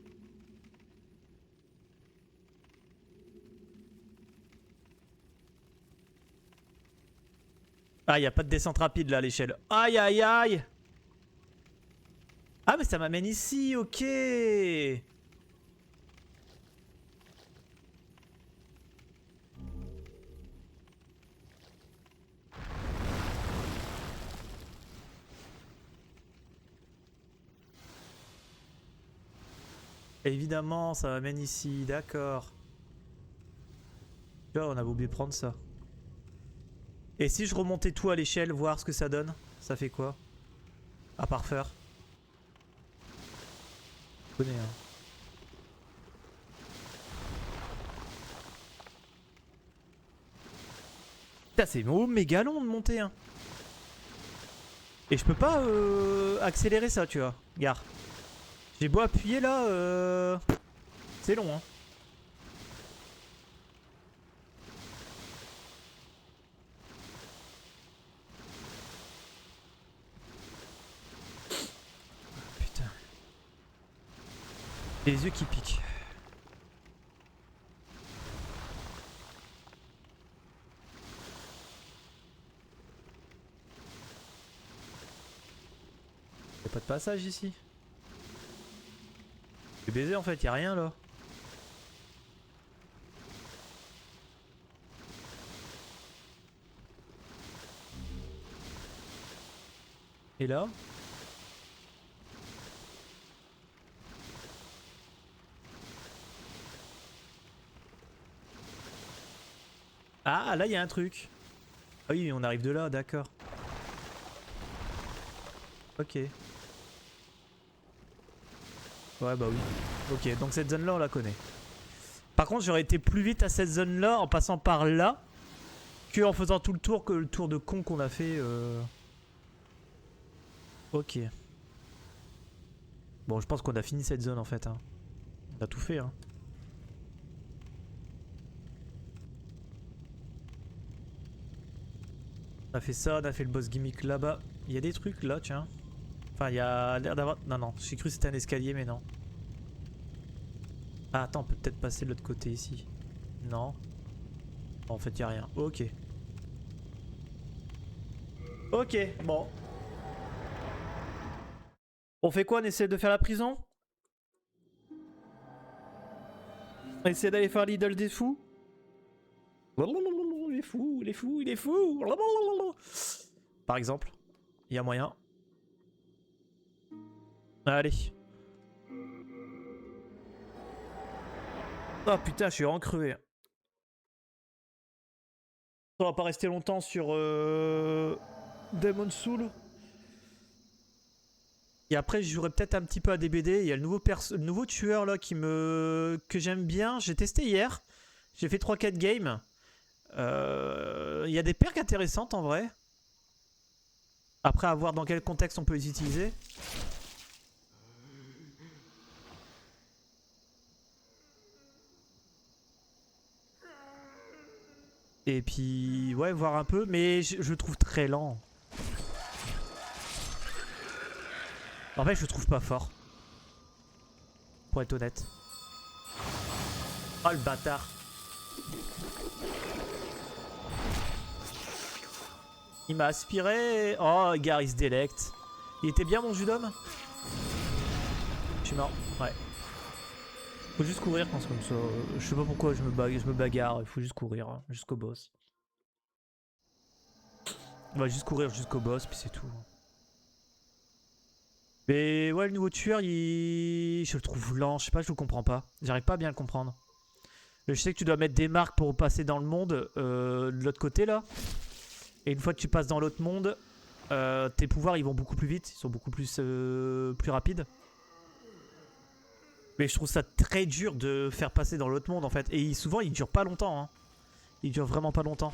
Speaker 1: Ah, il n'y a pas de descente rapide là à l'échelle. Aïe aïe aïe. Ah mais ça m'amène ici, ok. Évidemment, ça m'amène ici, d'accord. Tu vois, on avait oublié de prendre ça. Et si je remontais tout à l'échelle, voir ce que ça donne, ça fait quoi? À part faire. Je connais, hein. Putain, c'est méga long de monter, hein. Et je peux pas accélérer ça, tu vois. Regarde. J'ai beau appuyer là, c'est long, hein. Putain. Les yeux qui piquent. Y'a pas de passage ici. C'est baisé en fait, y'a rien là. Et là? Ah, là y'a un truc. Ah oui, on arrive de là, d'accord. Ok. Ouais, bah oui. Ok, donc cette zone là on la connaît. Par contre, j'aurais été plus vite à cette zone là en passant par là que en faisant tout le tour, que le tour de con qu'on a fait. Ok. Bon, je pense qu'on a fini cette zone en fait, hein. On a tout fait, hein. On a fait ça, on a fait le boss gimmick là-bas. Il y a des trucs là, tiens. Enfin, il y a l'air d'avoir... Non, non, j'ai cru que c'était un escalier, mais non. Ah, attends, on peut peut-être passer de l'autre côté ici. Non. En fait, il n'y a rien. Ok. Ok, bon. On fait quoi? On essaie de faire la prison? On essaie d'aller faire l'idole des fous? Il est fou, il est fou, il est fou. Par exemple, il y a moyen. Allez. Ah putain, je suis vraiment crevé. On va pas rester longtemps sur Demon Soul. Et après, je jouerai peut-être un petit peu à DBD. Il y a le nouveau tueur là que j'aime bien. J'ai testé hier. J'ai fait 3-4 games. Il y a des perks intéressantes en vrai. Après, à voir dans quel contexte on peut les utiliser. Et puis, ouais, voir un peu. Mais je le trouve très lent. En fait, je le trouve pas fort. Pour être honnête. Oh le bâtard. Il m'a aspiré. Oh, gars, il se délecte. Il était bien mon jus d'homme? Je suis mort. Ouais. Faut juste courir quand c'est comme ça. Je sais pas pourquoi je me bagarre. Il faut juste courir hein, jusqu'au boss. On va juste courir jusqu'au boss, puis c'est tout. Mais ouais, le nouveau tueur, je le trouve lent. Je sais pas, je le comprends pas. J'arrive pas à bien le comprendre. Je sais que tu dois mettre des marques pour passer dans le monde de l'autre côté là. Et une fois que tu passes dans l'autre monde, tes pouvoirs ils vont beaucoup plus vite. Ils sont beaucoup plus rapides. Mais je trouve ça très dur de faire passer dans l'autre monde en fait. Et souvent, il dure pas longtemps. Hein. Il dure vraiment pas longtemps.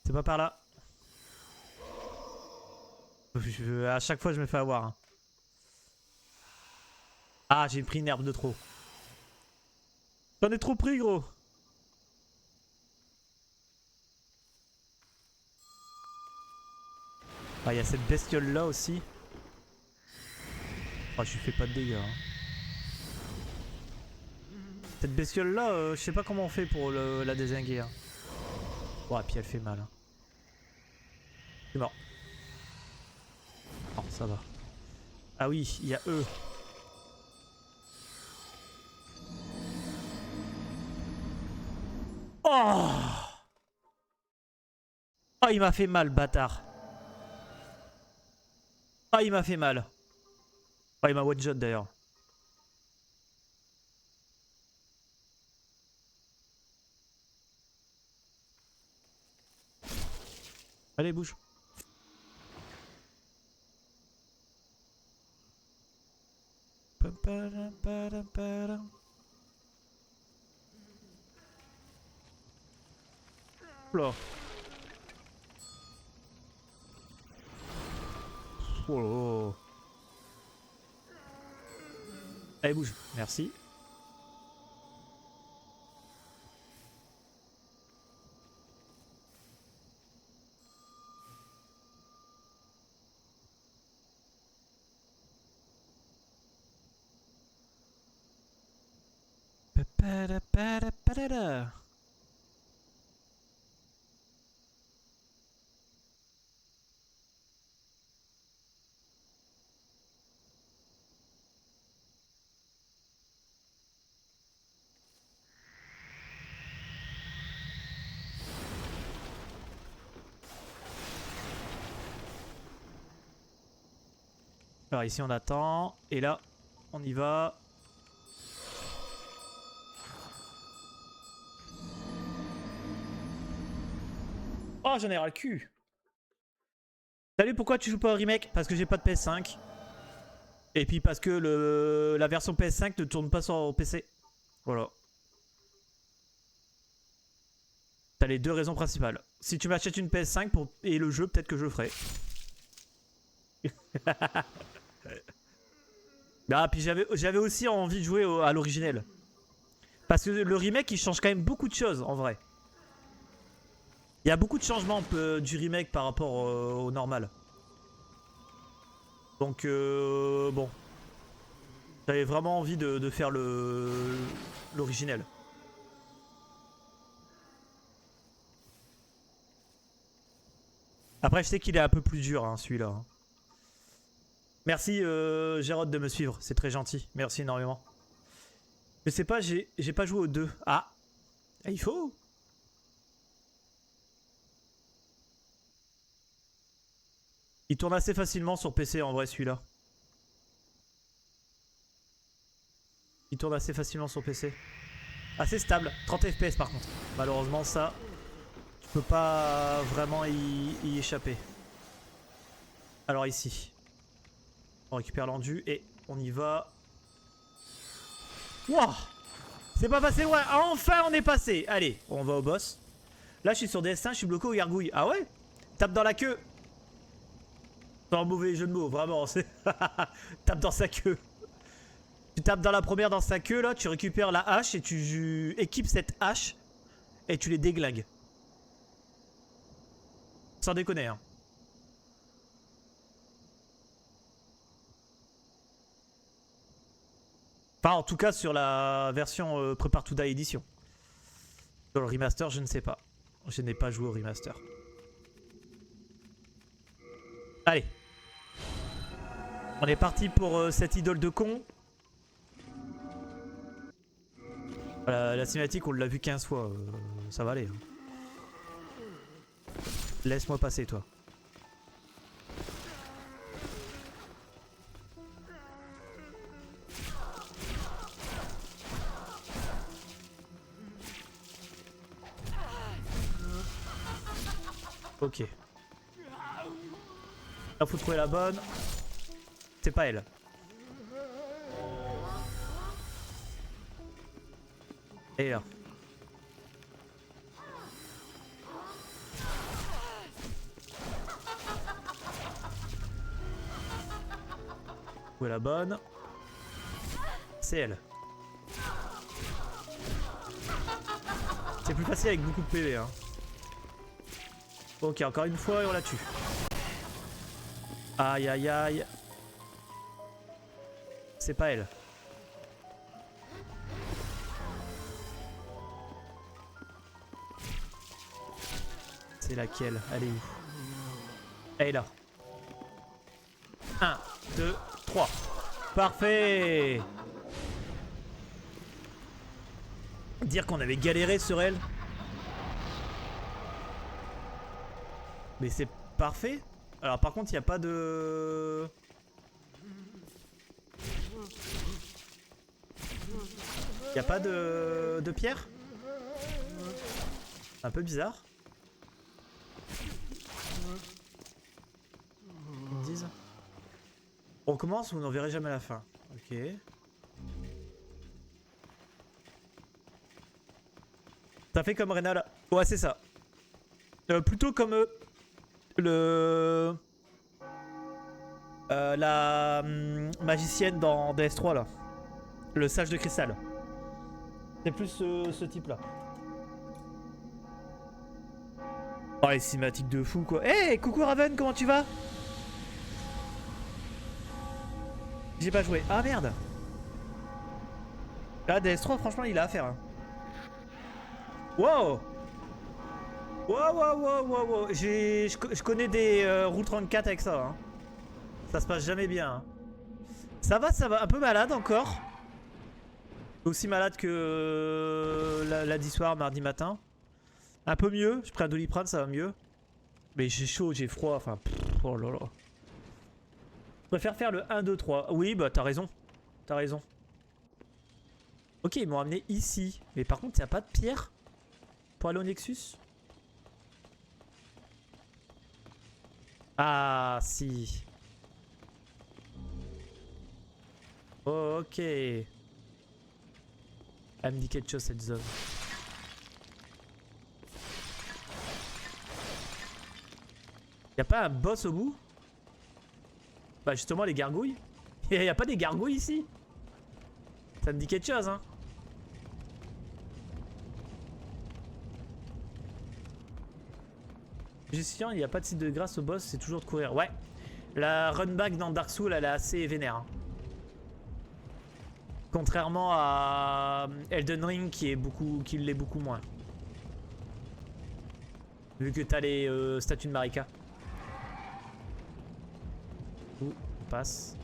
Speaker 1: C'est pas par là. À chaque fois je me fais avoir. Hein. Ah, j'ai pris une herbe de trop. J'en ai trop pris, gros. Ah, il y a cette bestiole là aussi. Oh, je lui fais pas de dégâts. Hein. Cette bestiole là, je sais pas comment on fait pour la dézinguer. Hein. Oh, et puis elle fait mal. Hein. C'est mort. Oh, ça va. Ah oui, il y a eux. Oh! Oh, il m'a fait mal, bâtard. Ah, il m'a fait mal. Ah, il m'a one-shot d'ailleurs. Allez, bouge. Là. Oh. Allez, bouge. Merci. Alors ici on attend. Et là, on y va. Oh, j'en ai ras le cul. Salut, pourquoi tu joues pas au remake? Parce que j'ai pas de PS5. Et puis parce que la version PS5 ne tourne pas sur PC. Voilà. T'as les deux raisons principales. Si tu m'achètes une PS5 et le jeu, peut-être que je le ferai. Ah, puis j'avais aussi envie de jouer à l'originel. Parce que le remake, il change quand même beaucoup de choses, en vrai. Il y a beaucoup de changements du remake par rapport au normal. Donc, bon. J'avais vraiment envie de faire l'originel. Après, je sais qu'il est un peu plus dur, hein, celui-là. Hein. Merci, Gérard, de me suivre. C'est très gentil. Merci énormément. Je sais pas, j'ai pas joué aux deux. Ah, il faut. Il tourne assez facilement sur PC en vrai celui-là. Il tourne assez facilement sur PC. Assez stable, 30 FPS par contre. Malheureusement ça, tu peux pas vraiment y échapper. Alors ici, on récupère l'endu et on y va. Wouah! C'est pas passé loin, enfin on est passé. Allez, on va au boss. Là je suis sur DS1, je suis bloqué au gargouille. Ah ouais? Tape dans la queue. Sans mauvais jeu de mots, vraiment. Tape dans sa queue. Tu tapes dans la première dans sa queue là, tu récupères la hache et tu équipes cette hache et tu les déglingues. Sans déconner hein. Enfin en tout cas sur la version Prepare to Die édition. Sur le remaster je ne sais pas. Je n'ai pas joué au remaster. Allez. On est parti pour cette idole de con. Voilà, la cinématique on l'a vu 15 fois. Ça va aller. Hein. Laisse-moi passer toi. Ok. Là, faut trouver la bonne. C'est pas elle. Et là. Où est la bonne? C'est elle. C'est plus facile avec beaucoup de PV. Hein. Ok, encore une fois et on la tue. Aïe aïe aïe. C'est pas elle. C'est laquelle? Elle est où? Elle est là. 1, 2, 3. Parfait. Dire qu'on avait galéré sur elle. Mais c'est parfait. Alors par contre il n'y a pas de... Il n'y a pas de pierre. Un peu bizarre. Ils me disent. On commence ou on n'en verrait jamais la fin. Ok. Ça fait comme Rena là. Ouais c'est ça. Plutôt comme la magicienne dans DS3 là. Le sage de cristal. C'est plus ce type là. Oh les cinématiques de fou quoi. Hey coucou Raven, comment tu vas? J'ai pas joué. Ah merde. Là DS3 franchement il a à faire. Hein. Wow. Wow. Je connais des Route 34 avec ça. Hein. Ça se passe jamais bien. Hein. Ça va. Un peu malade encore. Aussi malade que lundi soir, mardi matin. Un peu mieux. Je prends un Doliprane, ça va mieux. Mais j'ai chaud, j'ai froid. Enfin, pff, oh là là. Je préfère faire le 1, 2, 3. Oui, bah t'as raison. T'as raison. Ok, ils m'ont amené ici. Mais par contre, il n'y a pas de pierre pour aller au Nexus. Ah, si. Ok. Elle me dit quelque chose cette zone. Y'a pas un boss au bout? Bah justement les gargouilles. Y'a pas des gargouilles ici? Ça me dit quelque chose hein. Justement il n'y a pas de site de grâce au boss, c'est toujours de courir. Ouais. La run back dans Dark Souls elle est assez vénère. Hein. Contrairement à Elden Ring qui l'est beaucoup moins. Vu que t'as les statues de Marika. Ouh, on passe.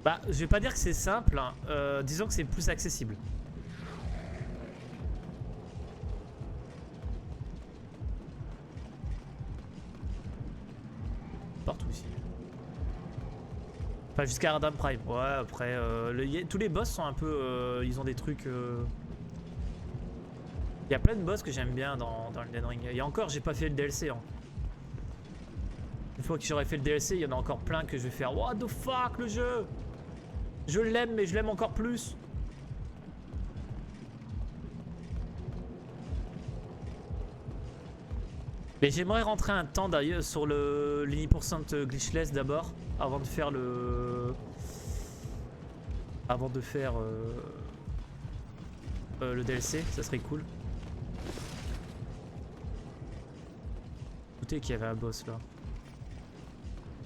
Speaker 1: Bah, je vais pas dire que c'est simple, hein. Disons que c'est plus accessible. Partout ici. Enfin, jusqu'à Ardham Prime. Ouais, après, tous les boss sont un peu... ils ont des trucs... Il y a plein de boss que j'aime bien dans Elden Ring. Et encore, j'ai pas fait le DLC. Hein. Une fois que j'aurai fait le DLC, il y en a encore plein que je vais faire. What the fuck, le jeu! Je l'aime, mais je l'aime encore plus. Mais j'aimerais rentrer un temps d'ailleurs sur l'Uni% glitchless d'abord, avant de faire le... Avant de faire le DLC, ça serait cool. Écoutez qu'il y avait un boss là.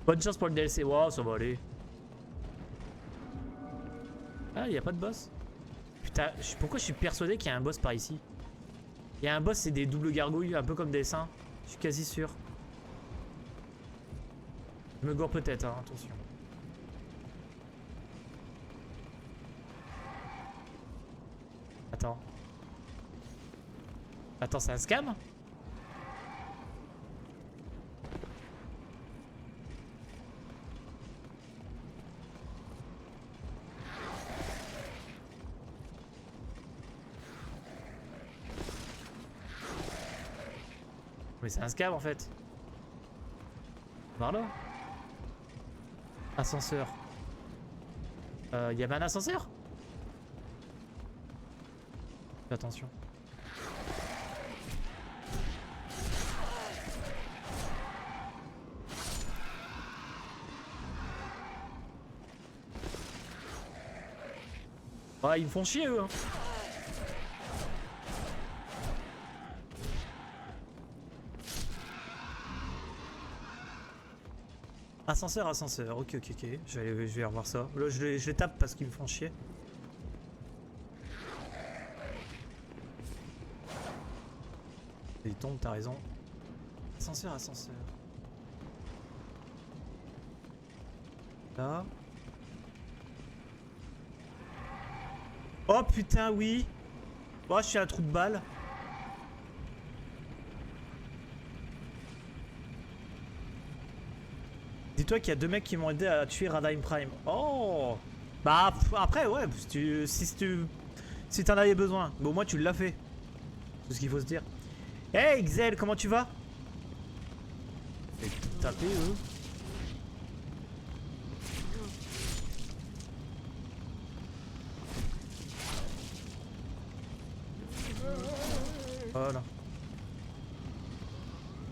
Speaker 1: Bonne chance pour le DLC, wow, ça va aller. Ah, il n'y a pas de boss? Putain, pourquoi je suis persuadé qu'il y a un boss par ici? Il y a un boss, c'est des doubles gargouilles, un peu comme des seins. Je suis quasi sûr. Je me gourre peut-être, hein, attention. Attends. Attends, c'est un scam? mais c'est un scam en fait. Par là. Ascenseur. Il y avait un ascenseur? Fais attention. Ouais, ils me font chier eux. Hein. Ascenseur, ascenseur. Ok, ok, ok. Je vais revoir ça. Là, je les tape parce qu'ils me font chier. Il tombe, t'as raison. Ascenseur, ascenseur. Là. Oh putain, oui. Oh, je suis à un trou de balle. Dis-toi qu'il y a 2 mecs qui m'ont aidé à tuer Radheim Prime. Oh. Bah après, ouais, si t'en avais besoin. Mais au moins tu l'as fait. C'est ce qu'il faut se dire. Hey Xel, comment tu vas? Et taper eux. Voilà.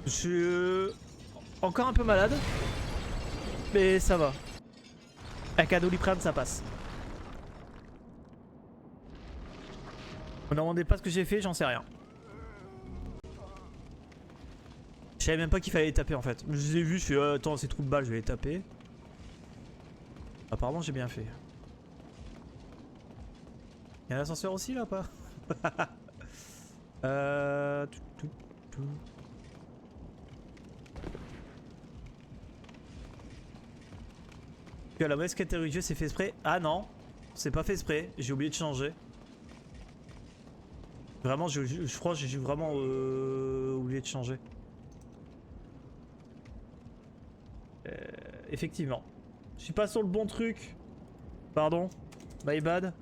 Speaker 1: Je suis encore un peu malade. Mais ça va. Avec un Doliprane ça passe. On ne demandait pas ce que j'ai fait, j'en sais rien. Je savais même pas qu'il fallait les taper en fait. Je les ai vus, je fais attends c'est trou de balle, je vais les taper. Apparemment j'ai bien fait. Il y a un ascenseur aussi là pas? Tout. La mauvaise catégorie de jeu c'est fait exprès. Ah non, c'est pas fait exprès, j'ai oublié de changer. Vraiment, je crois que j'ai vraiment oublié de changer. Effectivement. Je suis pas sur le bon truc. Pardon. My bad.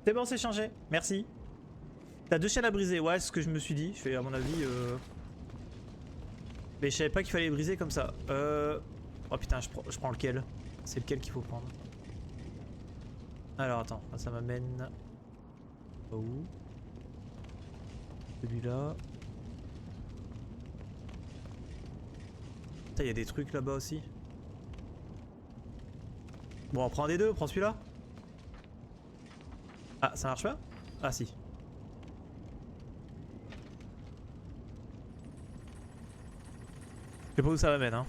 Speaker 1: C'est bon, c'est changé. Merci. T'as 2 chaînes à briser. Ouais, c'est ce que je me suis dit. Je fais à mon avis. Mais je savais pas qu'il fallait briser comme ça. Oh putain, je prends lequel? C'est lequel qu'il faut prendre? Alors attends, ça m'amène... Où? Celui-là. Putain, il y a des trucs là-bas aussi. Bon, on prend des deux, on prend celui-là. Ah, ça marche pas? Ah si. Je sais pas où ça m'amène, hein.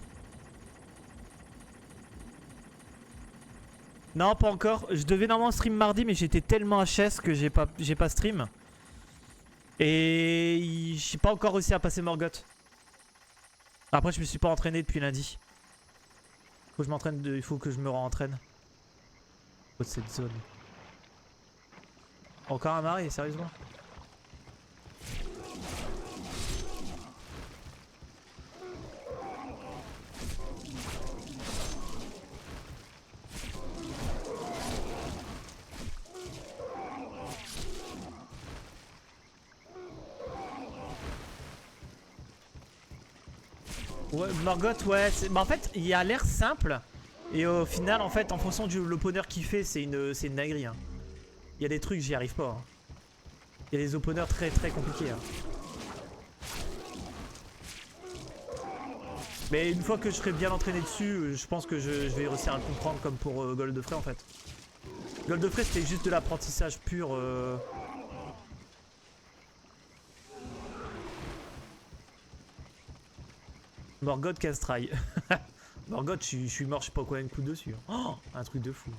Speaker 1: Non, pas encore. Je devais normalement stream mardi, mais j'étais tellement HS que j'ai pas stream. Et j'ai pas encore réussi à passer Morgoth. Après, je me suis pas entraîné depuis lundi. Faut que je m'entraîne, il faut que je me rentraîne. De cette zone. Encore un mari, sérieusement? Ouais, Morgoth, ouais. Bah en fait, il a l'air simple. Et au final, en fait, en fonction de l'opener qu'il fait, c'est une dinguerie. Hein. Il y a des trucs, j'y arrive pas. Hein. Il y a des openers très très compliqués. Hein. Mais une fois que je serai bien entraîné dessus, je pense que je vais réussir à le comprendre comme pour Goldfrey en fait. Goldfrey c'était juste de l'apprentissage pur. Morgoth Castry. Morgoth, je suis mort, je sais pas quoi, un coup dessus. Oh, un truc de fou.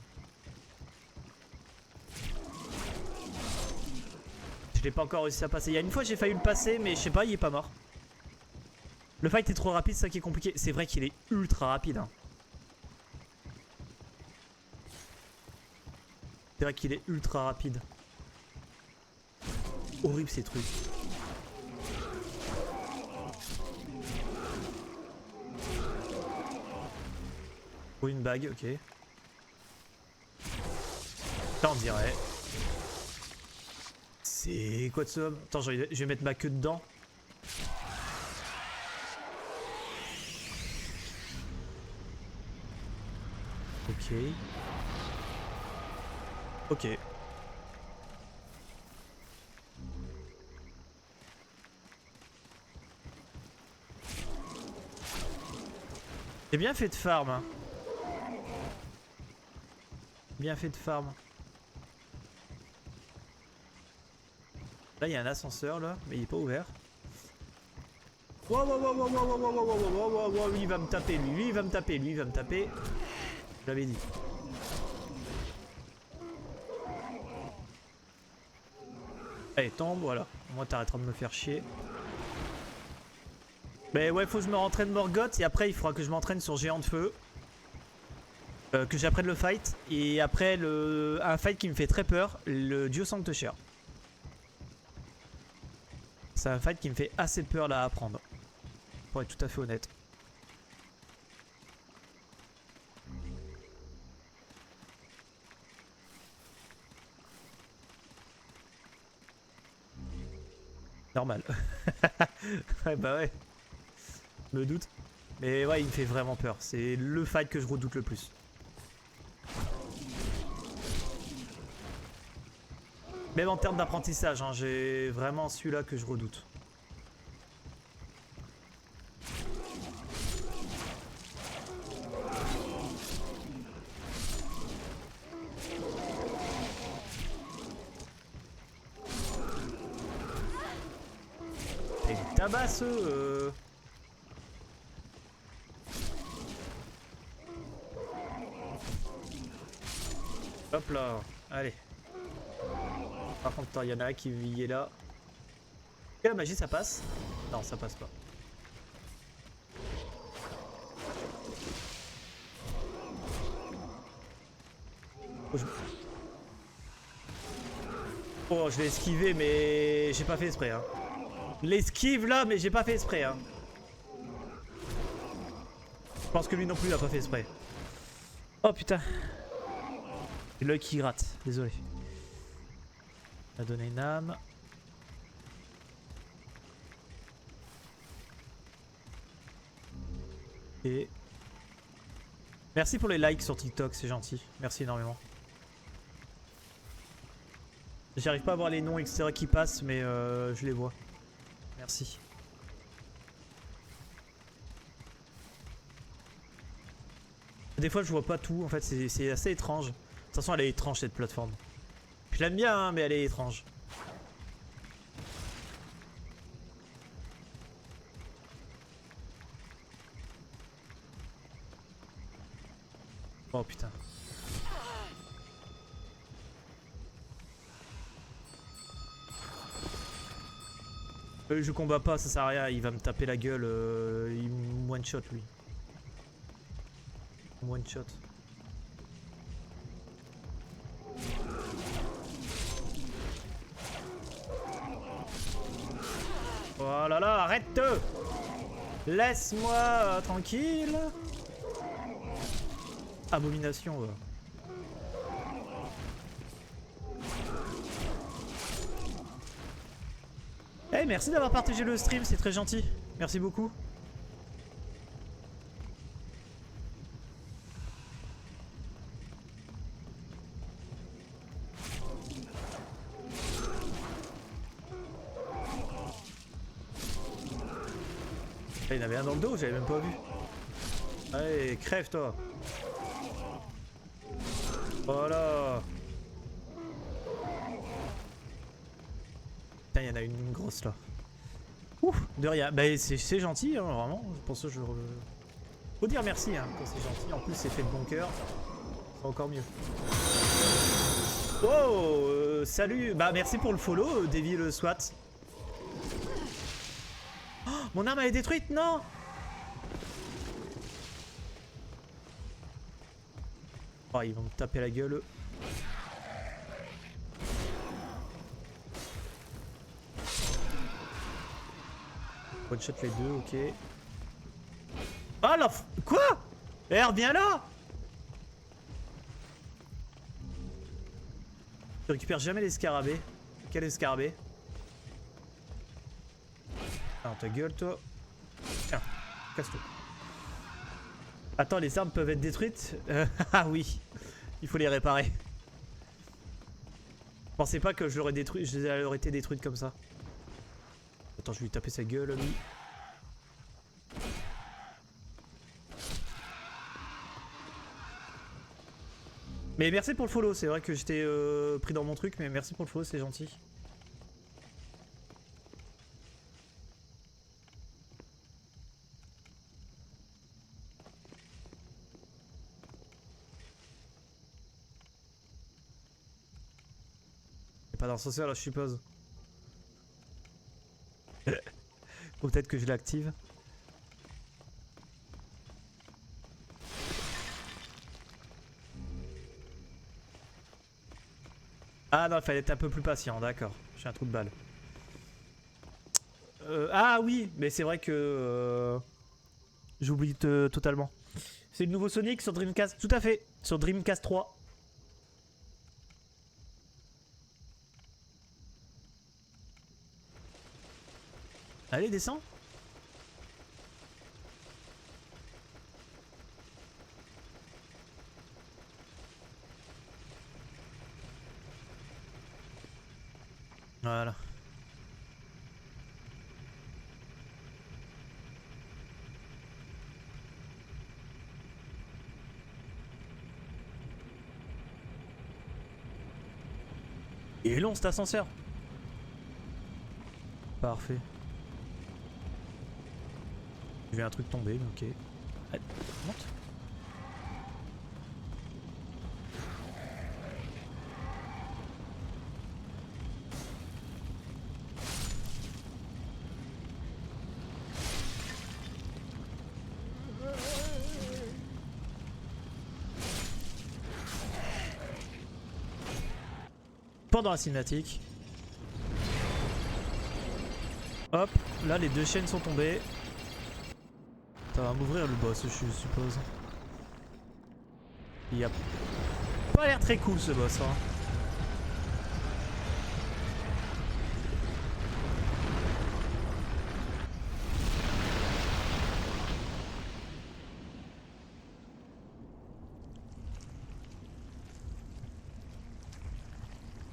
Speaker 1: Je l'ai pas encore réussi à passer. Il y a une fois j'ai failli le passer, mais je sais pas, il est pas mort. Le fight est trop rapide, c'est ça qui est compliqué. C'est vrai qu'il est ultra rapide. Hein. C'est vrai qu'il est ultra rapide. Horrible ces trucs. Oh, une bague, ok. Ça on dirait. C'est quoi de ce homme? Attends, je vais mettre ma queue dedans. Ok. Ok. J'ai bien fait de farm. Hein. Bien fait de farm. Là, il y a un ascenseur là, mais il est pas ouvert. Wow, wow, wow, wow, wow, wow, wow, wow, wow, wow, wow, lui il va me taper, lui il va me taper, lui il va me taper. Je l'avais dit. Allez, tombe, voilà. Moi, t'arrêteras de me faire chier. Mais ouais, faut que je me rentraîne Morgoth et après, il faudra que je m'entraîne sur Géant de Feu. Que j'apprenne le fight. Et après, un fight qui me fait très peur, le Dieu Sancte-Cher. C'est un fight qui me fait assez peur là à apprendre. Pour être tout à fait honnête. Normal. Ouais, bah ouais. Je me doute. Mais ouais, il me fait vraiment peur. C'est le fight que je redoute le plus. Même en termes d'apprentissage, hein, j'ai vraiment celui-là que je redoute. Et tabasse Hop là, allez. Par contre, il y en a un qui est là. Et la magie, ça passe? Non, ça passe pas. Oh, je l'ai esquivé, mais j'ai pas fait exprès. Hein. L'esquive là, mais j'ai pas fait exprès. Hein. Je pense que lui non plus, il a pas fait exprès. Oh putain. L'œil qui gratte, désolé. On a donné une âme. Et... Merci pour les likes sur TikTok, c'est gentil. Merci énormément. J'arrive pas à voir les noms, etc. qui passent, mais je les vois. Merci. Des fois, je vois pas tout, en fait, c'est assez étrange. De toute façon, elle est étrange cette plateforme. Je l'aime bien, hein, mais elle est étrange. Oh putain. Je combats pas, ça sert à rien, il va me taper la gueule, il me one shot lui. One shot. Oh là là, arrête! Laisse-moi tranquille. Abomination. Hey, merci d'avoir partagé le stream, c'est très gentil. Merci beaucoup. Ah, il y en avait un dans le dos, j'avais même pas vu. Allez, crève toi. Voilà. Putain, il y en a une grosse là. Ouf, de rien. Bah, c'est gentil, hein, vraiment. Pour ça, faut dire merci hein, quand c'est gentil. En plus, c'est fait de bon cœur. C'est encore mieux. Oh, salut. Bah, merci pour le follow, Davy le SWAT. Oh, mon arme elle est détruite, non. Oh, ils vont me taper la gueule. One shot les deux, ok. Ah la quoi? Eh, reviens là. Je récupère jamais les scarabées. Quel est le scarabée? Alors ta gueule toi. Tiens, casse-toi. Attends, les armes peuvent être détruites? Ah oui, il faut les réparer. Je pensais pas que je l'aurais détruit, je les aurais été détruite comme ça. Attends, je vais lui taper sa gueule lui. Mais merci pour le follow, c'est vrai que j'étais pris dans mon truc, mais merci pour le follow, c'est gentil. C'est pas d'ascenseur là, je suppose. Faut peut-être que je l'active. Ah non, il fallait être un peu plus patient, d'accord. J'ai un trou de balle. Ah oui, mais c'est vrai que... j'oublie totalement. C'est le nouveau Sonic sur Dreamcast, tout à fait. Sur Dreamcast 3. Allez, descends. Voilà. Il est long cet ascenseur. Parfait. J'ai vu un truc tomber, mais ok. Allez, monte. Pendant la cinématique. Hop, là les deux chaînes sont tombées. Ça va m'ouvrir le boss, je suppose. Il a pas l'air très cool ce boss, hein.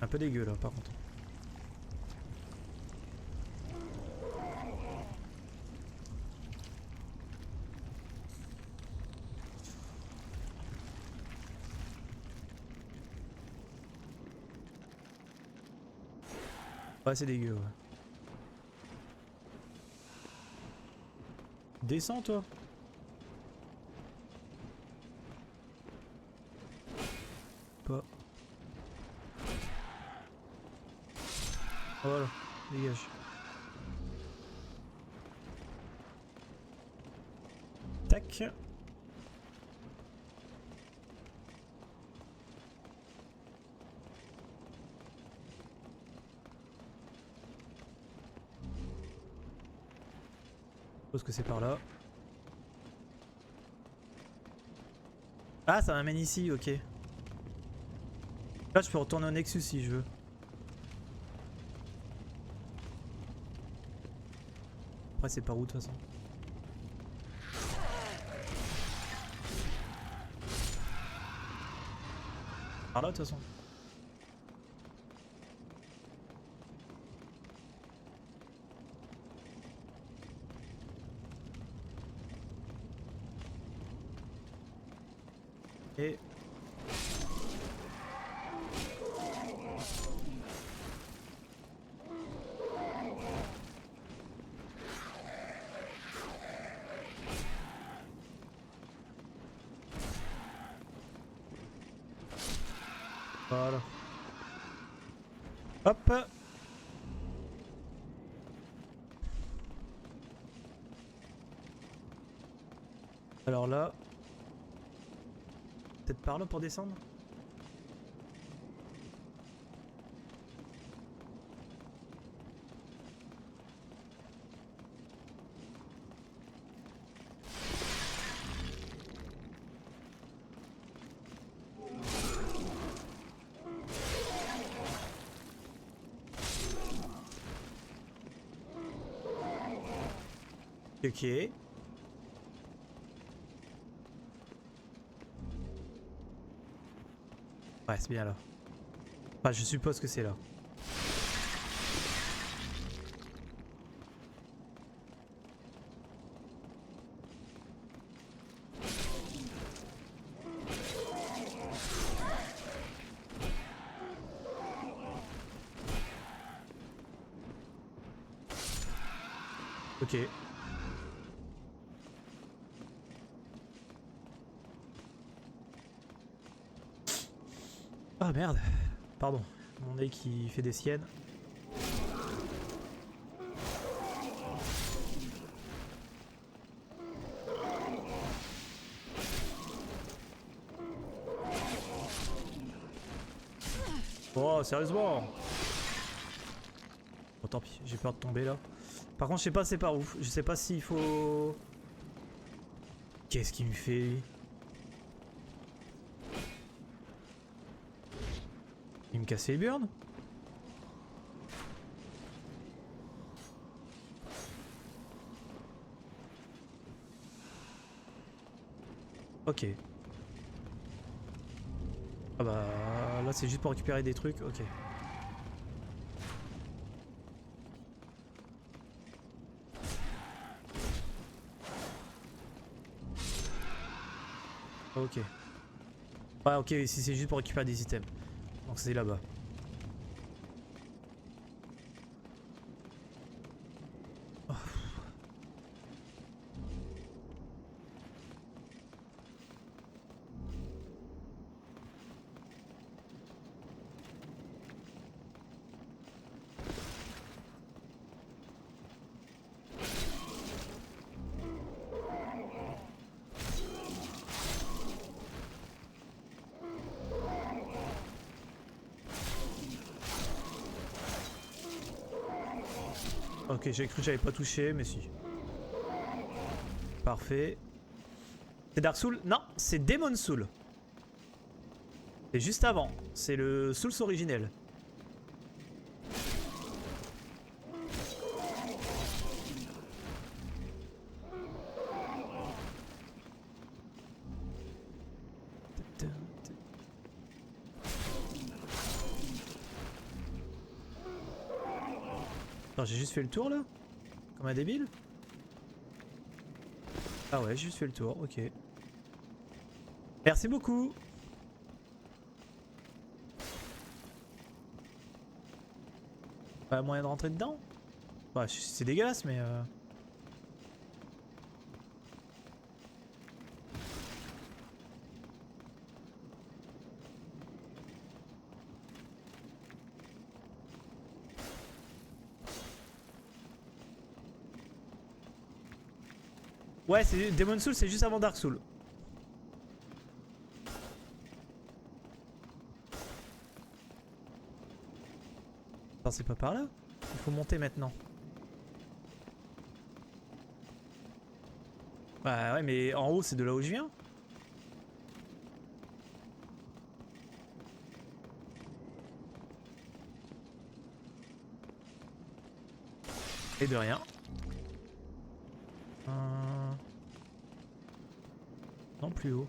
Speaker 1: Un peu dégueu là par contre. Ouais, c'est dégueu, ouais. Descends toi. Pas. Voilà, dégage. Tac. Je suppose que c'est par là. Ah, ça m'amène ici, ok. Là, je peux retourner au Nexus si je veux. Après, c'est par où de toute façon? Par là de toute façon. Et... voilà. Hop. Alors là... peut-être par là pour descendre? Ok. Ouais, c'est bien là. Enfin, je suppose que c'est là. Ok. Ah merde. Pardon. Mon œil qui fait des siennes. Oh, sérieusement. Bon, tant pis, j'ai peur de tomber là. Par contre, je sais pas c'est par où. Je sais pas s'il faut... Qu'est-ce qu'il me fait lui? Il me casse les burnes? Ok. Ah bah là c'est juste pour récupérer des trucs, ok. Ok. Ouais ok, si c'est juste pour récupérer des items. Donc c'est là-bas. Oh. Ok, j'ai cru que j'avais pas touché, mais si. Parfait. C'est Dark Soul? Non, c'est Demon Soul. C'est juste avant. C'est le Souls originel. Attends, j'ai juste fait le tour là? Comme un débile? Ah ouais, j'ai juste fait le tour, ok. Merci beaucoup. Pas moyen de rentrer dedans? Bah, c'est dégueulasse, mais ouais, Demon Soul, c'est juste avant Dark Soul. Attends, c'est pas par là? Il faut monter maintenant. Bah ouais, mais en haut, c'est de là où je viens. Et de rien. Non, plus haut.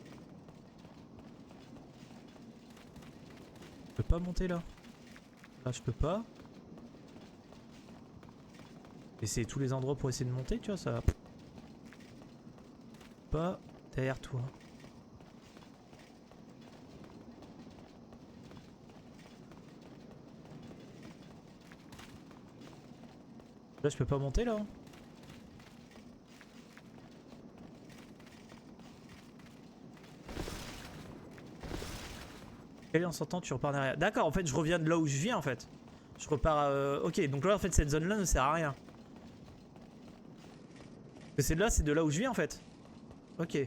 Speaker 1: Je peux pas monter là. Là, je peux pas. Essayer tous les endroits pour essayer de monter, tu vois, ça... Pas derrière toi. Là, je peux pas monter là. Et en sortant, tu repars derrière. D'accord, en fait, je reviens de là où je viens en fait. Je repars. Ok, donc là, en fait, cette zone là ne sert à rien. C'est de là où je viens en fait. Ok.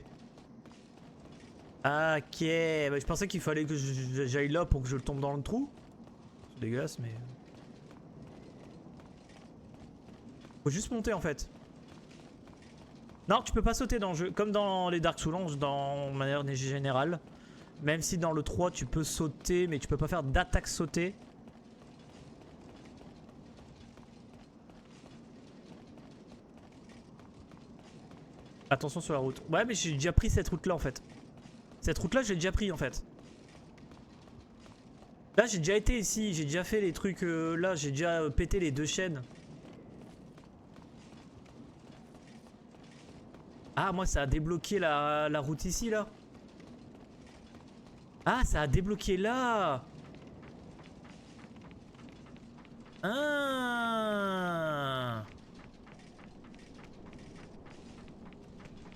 Speaker 1: Ah, ok. Bah, je pensais qu'il fallait que j'aille là pour que je tombe dans le trou. C'est dégueulasse, mais. Faut juste monter en fait. Non, tu peux pas sauter dans le jeu. Comme dans les Dark Souls, dans manière générale. Même si dans le 3 tu peux sauter, mais tu peux pas faire d'attaque sautée. Attention sur la route. Ouais, mais j'ai déjà pris cette route là en fait. Cette route là, j'ai déjà pris en fait. Là, j'ai déjà été ici. J'ai déjà fait les trucs. Là, j'ai déjà pété les 2 chaînes. Ah, moi, ça a débloqué la route ici là. Ah, ça a débloqué là. Ah.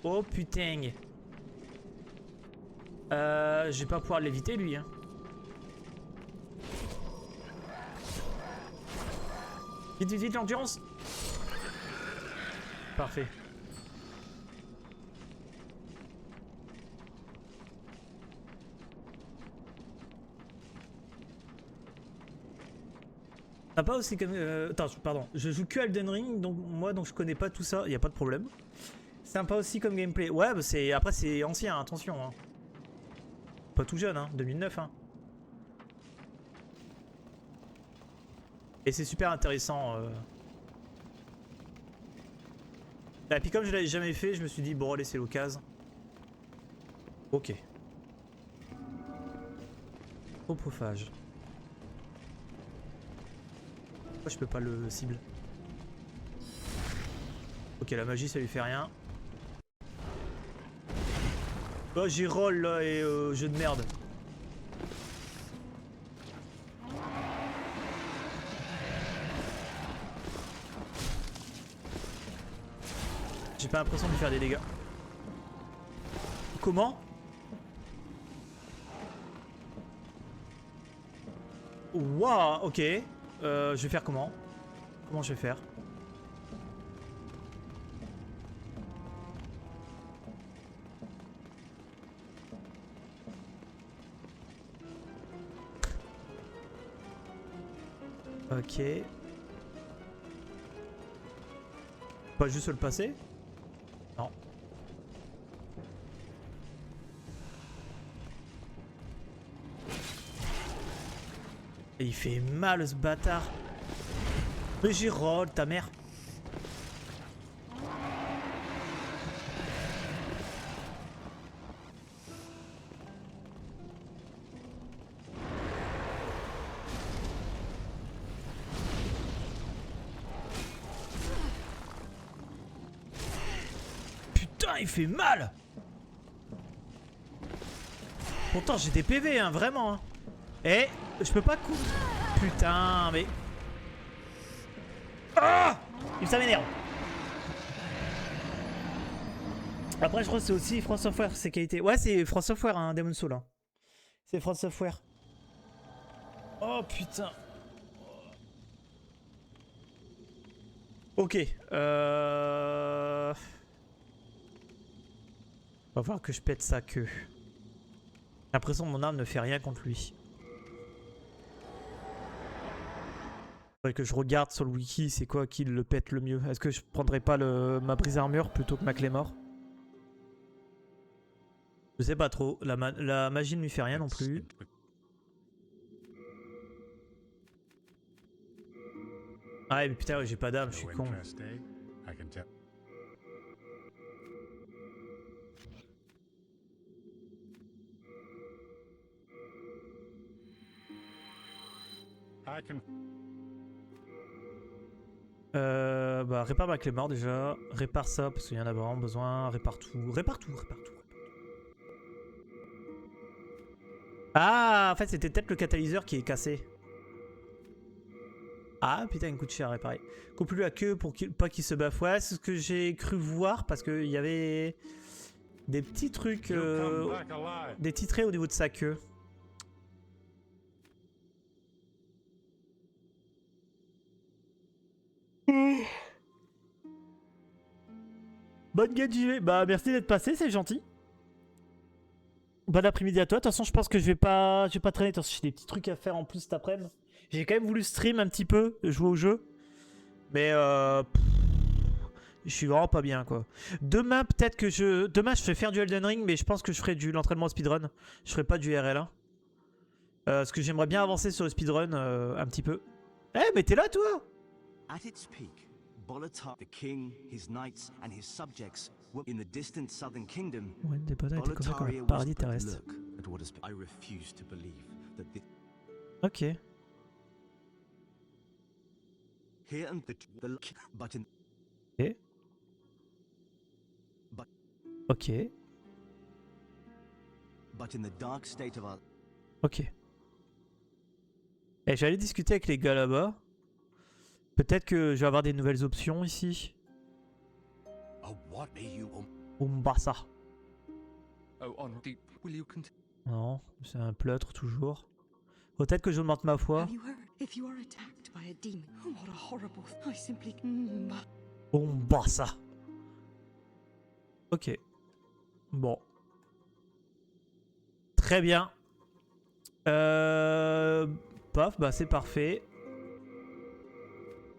Speaker 1: Oh putain. Je vais pas pouvoir l'éviter lui. Hein. Vite, vite, vite, l'endurance. Parfait. Sympa aussi comme... attends, pardon. Je joue que Elden Ring, donc moi donc je connais pas tout ça, y a pas de problème. Sympa aussi comme gameplay. Ouais, bah c'est après c'est ancien, attention. Hein. Pas tout jeune, hein, 2009. Hein. Et c'est super intéressant. Et puis comme je l'avais jamais fait, je me suis dit bon allez c'est l'occasion. Ok. Coprophage. Pourquoi je peux pas le cible? Ok, la magie ça lui fait rien. Oh j'y roll là et jeu de merde. J'ai pas l'impression de faire des dégâts. Comment? Waouh, ok. Je vais faire comment? Comment je vais faire? Ok. Pas juste le passer? Non. Et il fait mal ce bâtard. Mais j'y roll ta mère. Putain, il fait mal. Pourtant j'ai des PV, hein, vraiment. Hein. Et je peux pas couper. Putain, mais... Ah, ça m'énerve. Après je crois que c'est aussi France Software, ses qualités. Ouais, c'est France Software, hein, Demon's Souls. Hein. C'est France Software. Oh putain. Ok. Va falloir que je pète sa queue. J'ai l'impression que mon arme ne fait rien contre lui. Faudrait que je regarde sur le wiki c'est quoi qui le pète le mieux. Est-ce que je prendrais pas ma brise armure plutôt que ma clé mort? Je sais pas trop. La magie ne lui fait rien non plus. Ah mais putain j'ai pas d'âme, je suis con. Bah répare ma clé mort déjà. Répare ça parce qu'il y en a vraiment besoin. Répare tout. Répare tout. Répare tout. Ah en fait c'était peut-être le catalyseur qui est cassé. Ah putain il coûte cher à réparer. Coupe-lui la queue pour pas qu'il se baffe. Ouais c'est ce que j'ai cru voir parce qu'il y avait des petits trucs, des petits traits au niveau de sa queue. Bonne gueule JV. Bah merci d'être passé, c'est gentil. Bon après-midi à toi. De toute façon je pense que je vais pas traîner. J'ai des petits trucs à faire en plus cet après-midi. J'ai quand même voulu stream un petit peu, jouer au jeu. Mais je suis vraiment pas bien quoi. Demain peut-être que demain je fais faire du Elden Ring mais je pense que je ferai l'entraînement speedrun. Je ferai pas du RL1. Parce que j'aimerais bien avancer sur le speedrun un petit peu. Eh mais t'es là toi?
Speaker 3: At its peak, Bolotar, the king, his knights, and his subjects In the distant southern kingdom,
Speaker 1: Ouais, des potes étaient considérés comme
Speaker 3: Boletaria
Speaker 1: un paradis
Speaker 3: was but
Speaker 1: terrestre.
Speaker 3: look at what has been. I refuse to believe that this
Speaker 1: Ok.
Speaker 3: here and the but in
Speaker 1: Ok.
Speaker 3: But-
Speaker 1: Ok.
Speaker 3: but in the dark state of our
Speaker 1: Ok. Et j'allais discuter avec les gars là-bas. Peut-être que je vais avoir des nouvelles options ici.
Speaker 2: Oh, what are you?
Speaker 1: Umbasa.
Speaker 4: Oh, on deep. Will you continue?
Speaker 1: Non, c'est un pleutre toujours. Peut-être que j'augmente ma foi.
Speaker 5: Have you heard? If you are attacked by a demon, oh, what a horrible. I simply.
Speaker 1: Umbasa. Ok. Bon. Très bien. Paf, bah c'est parfait.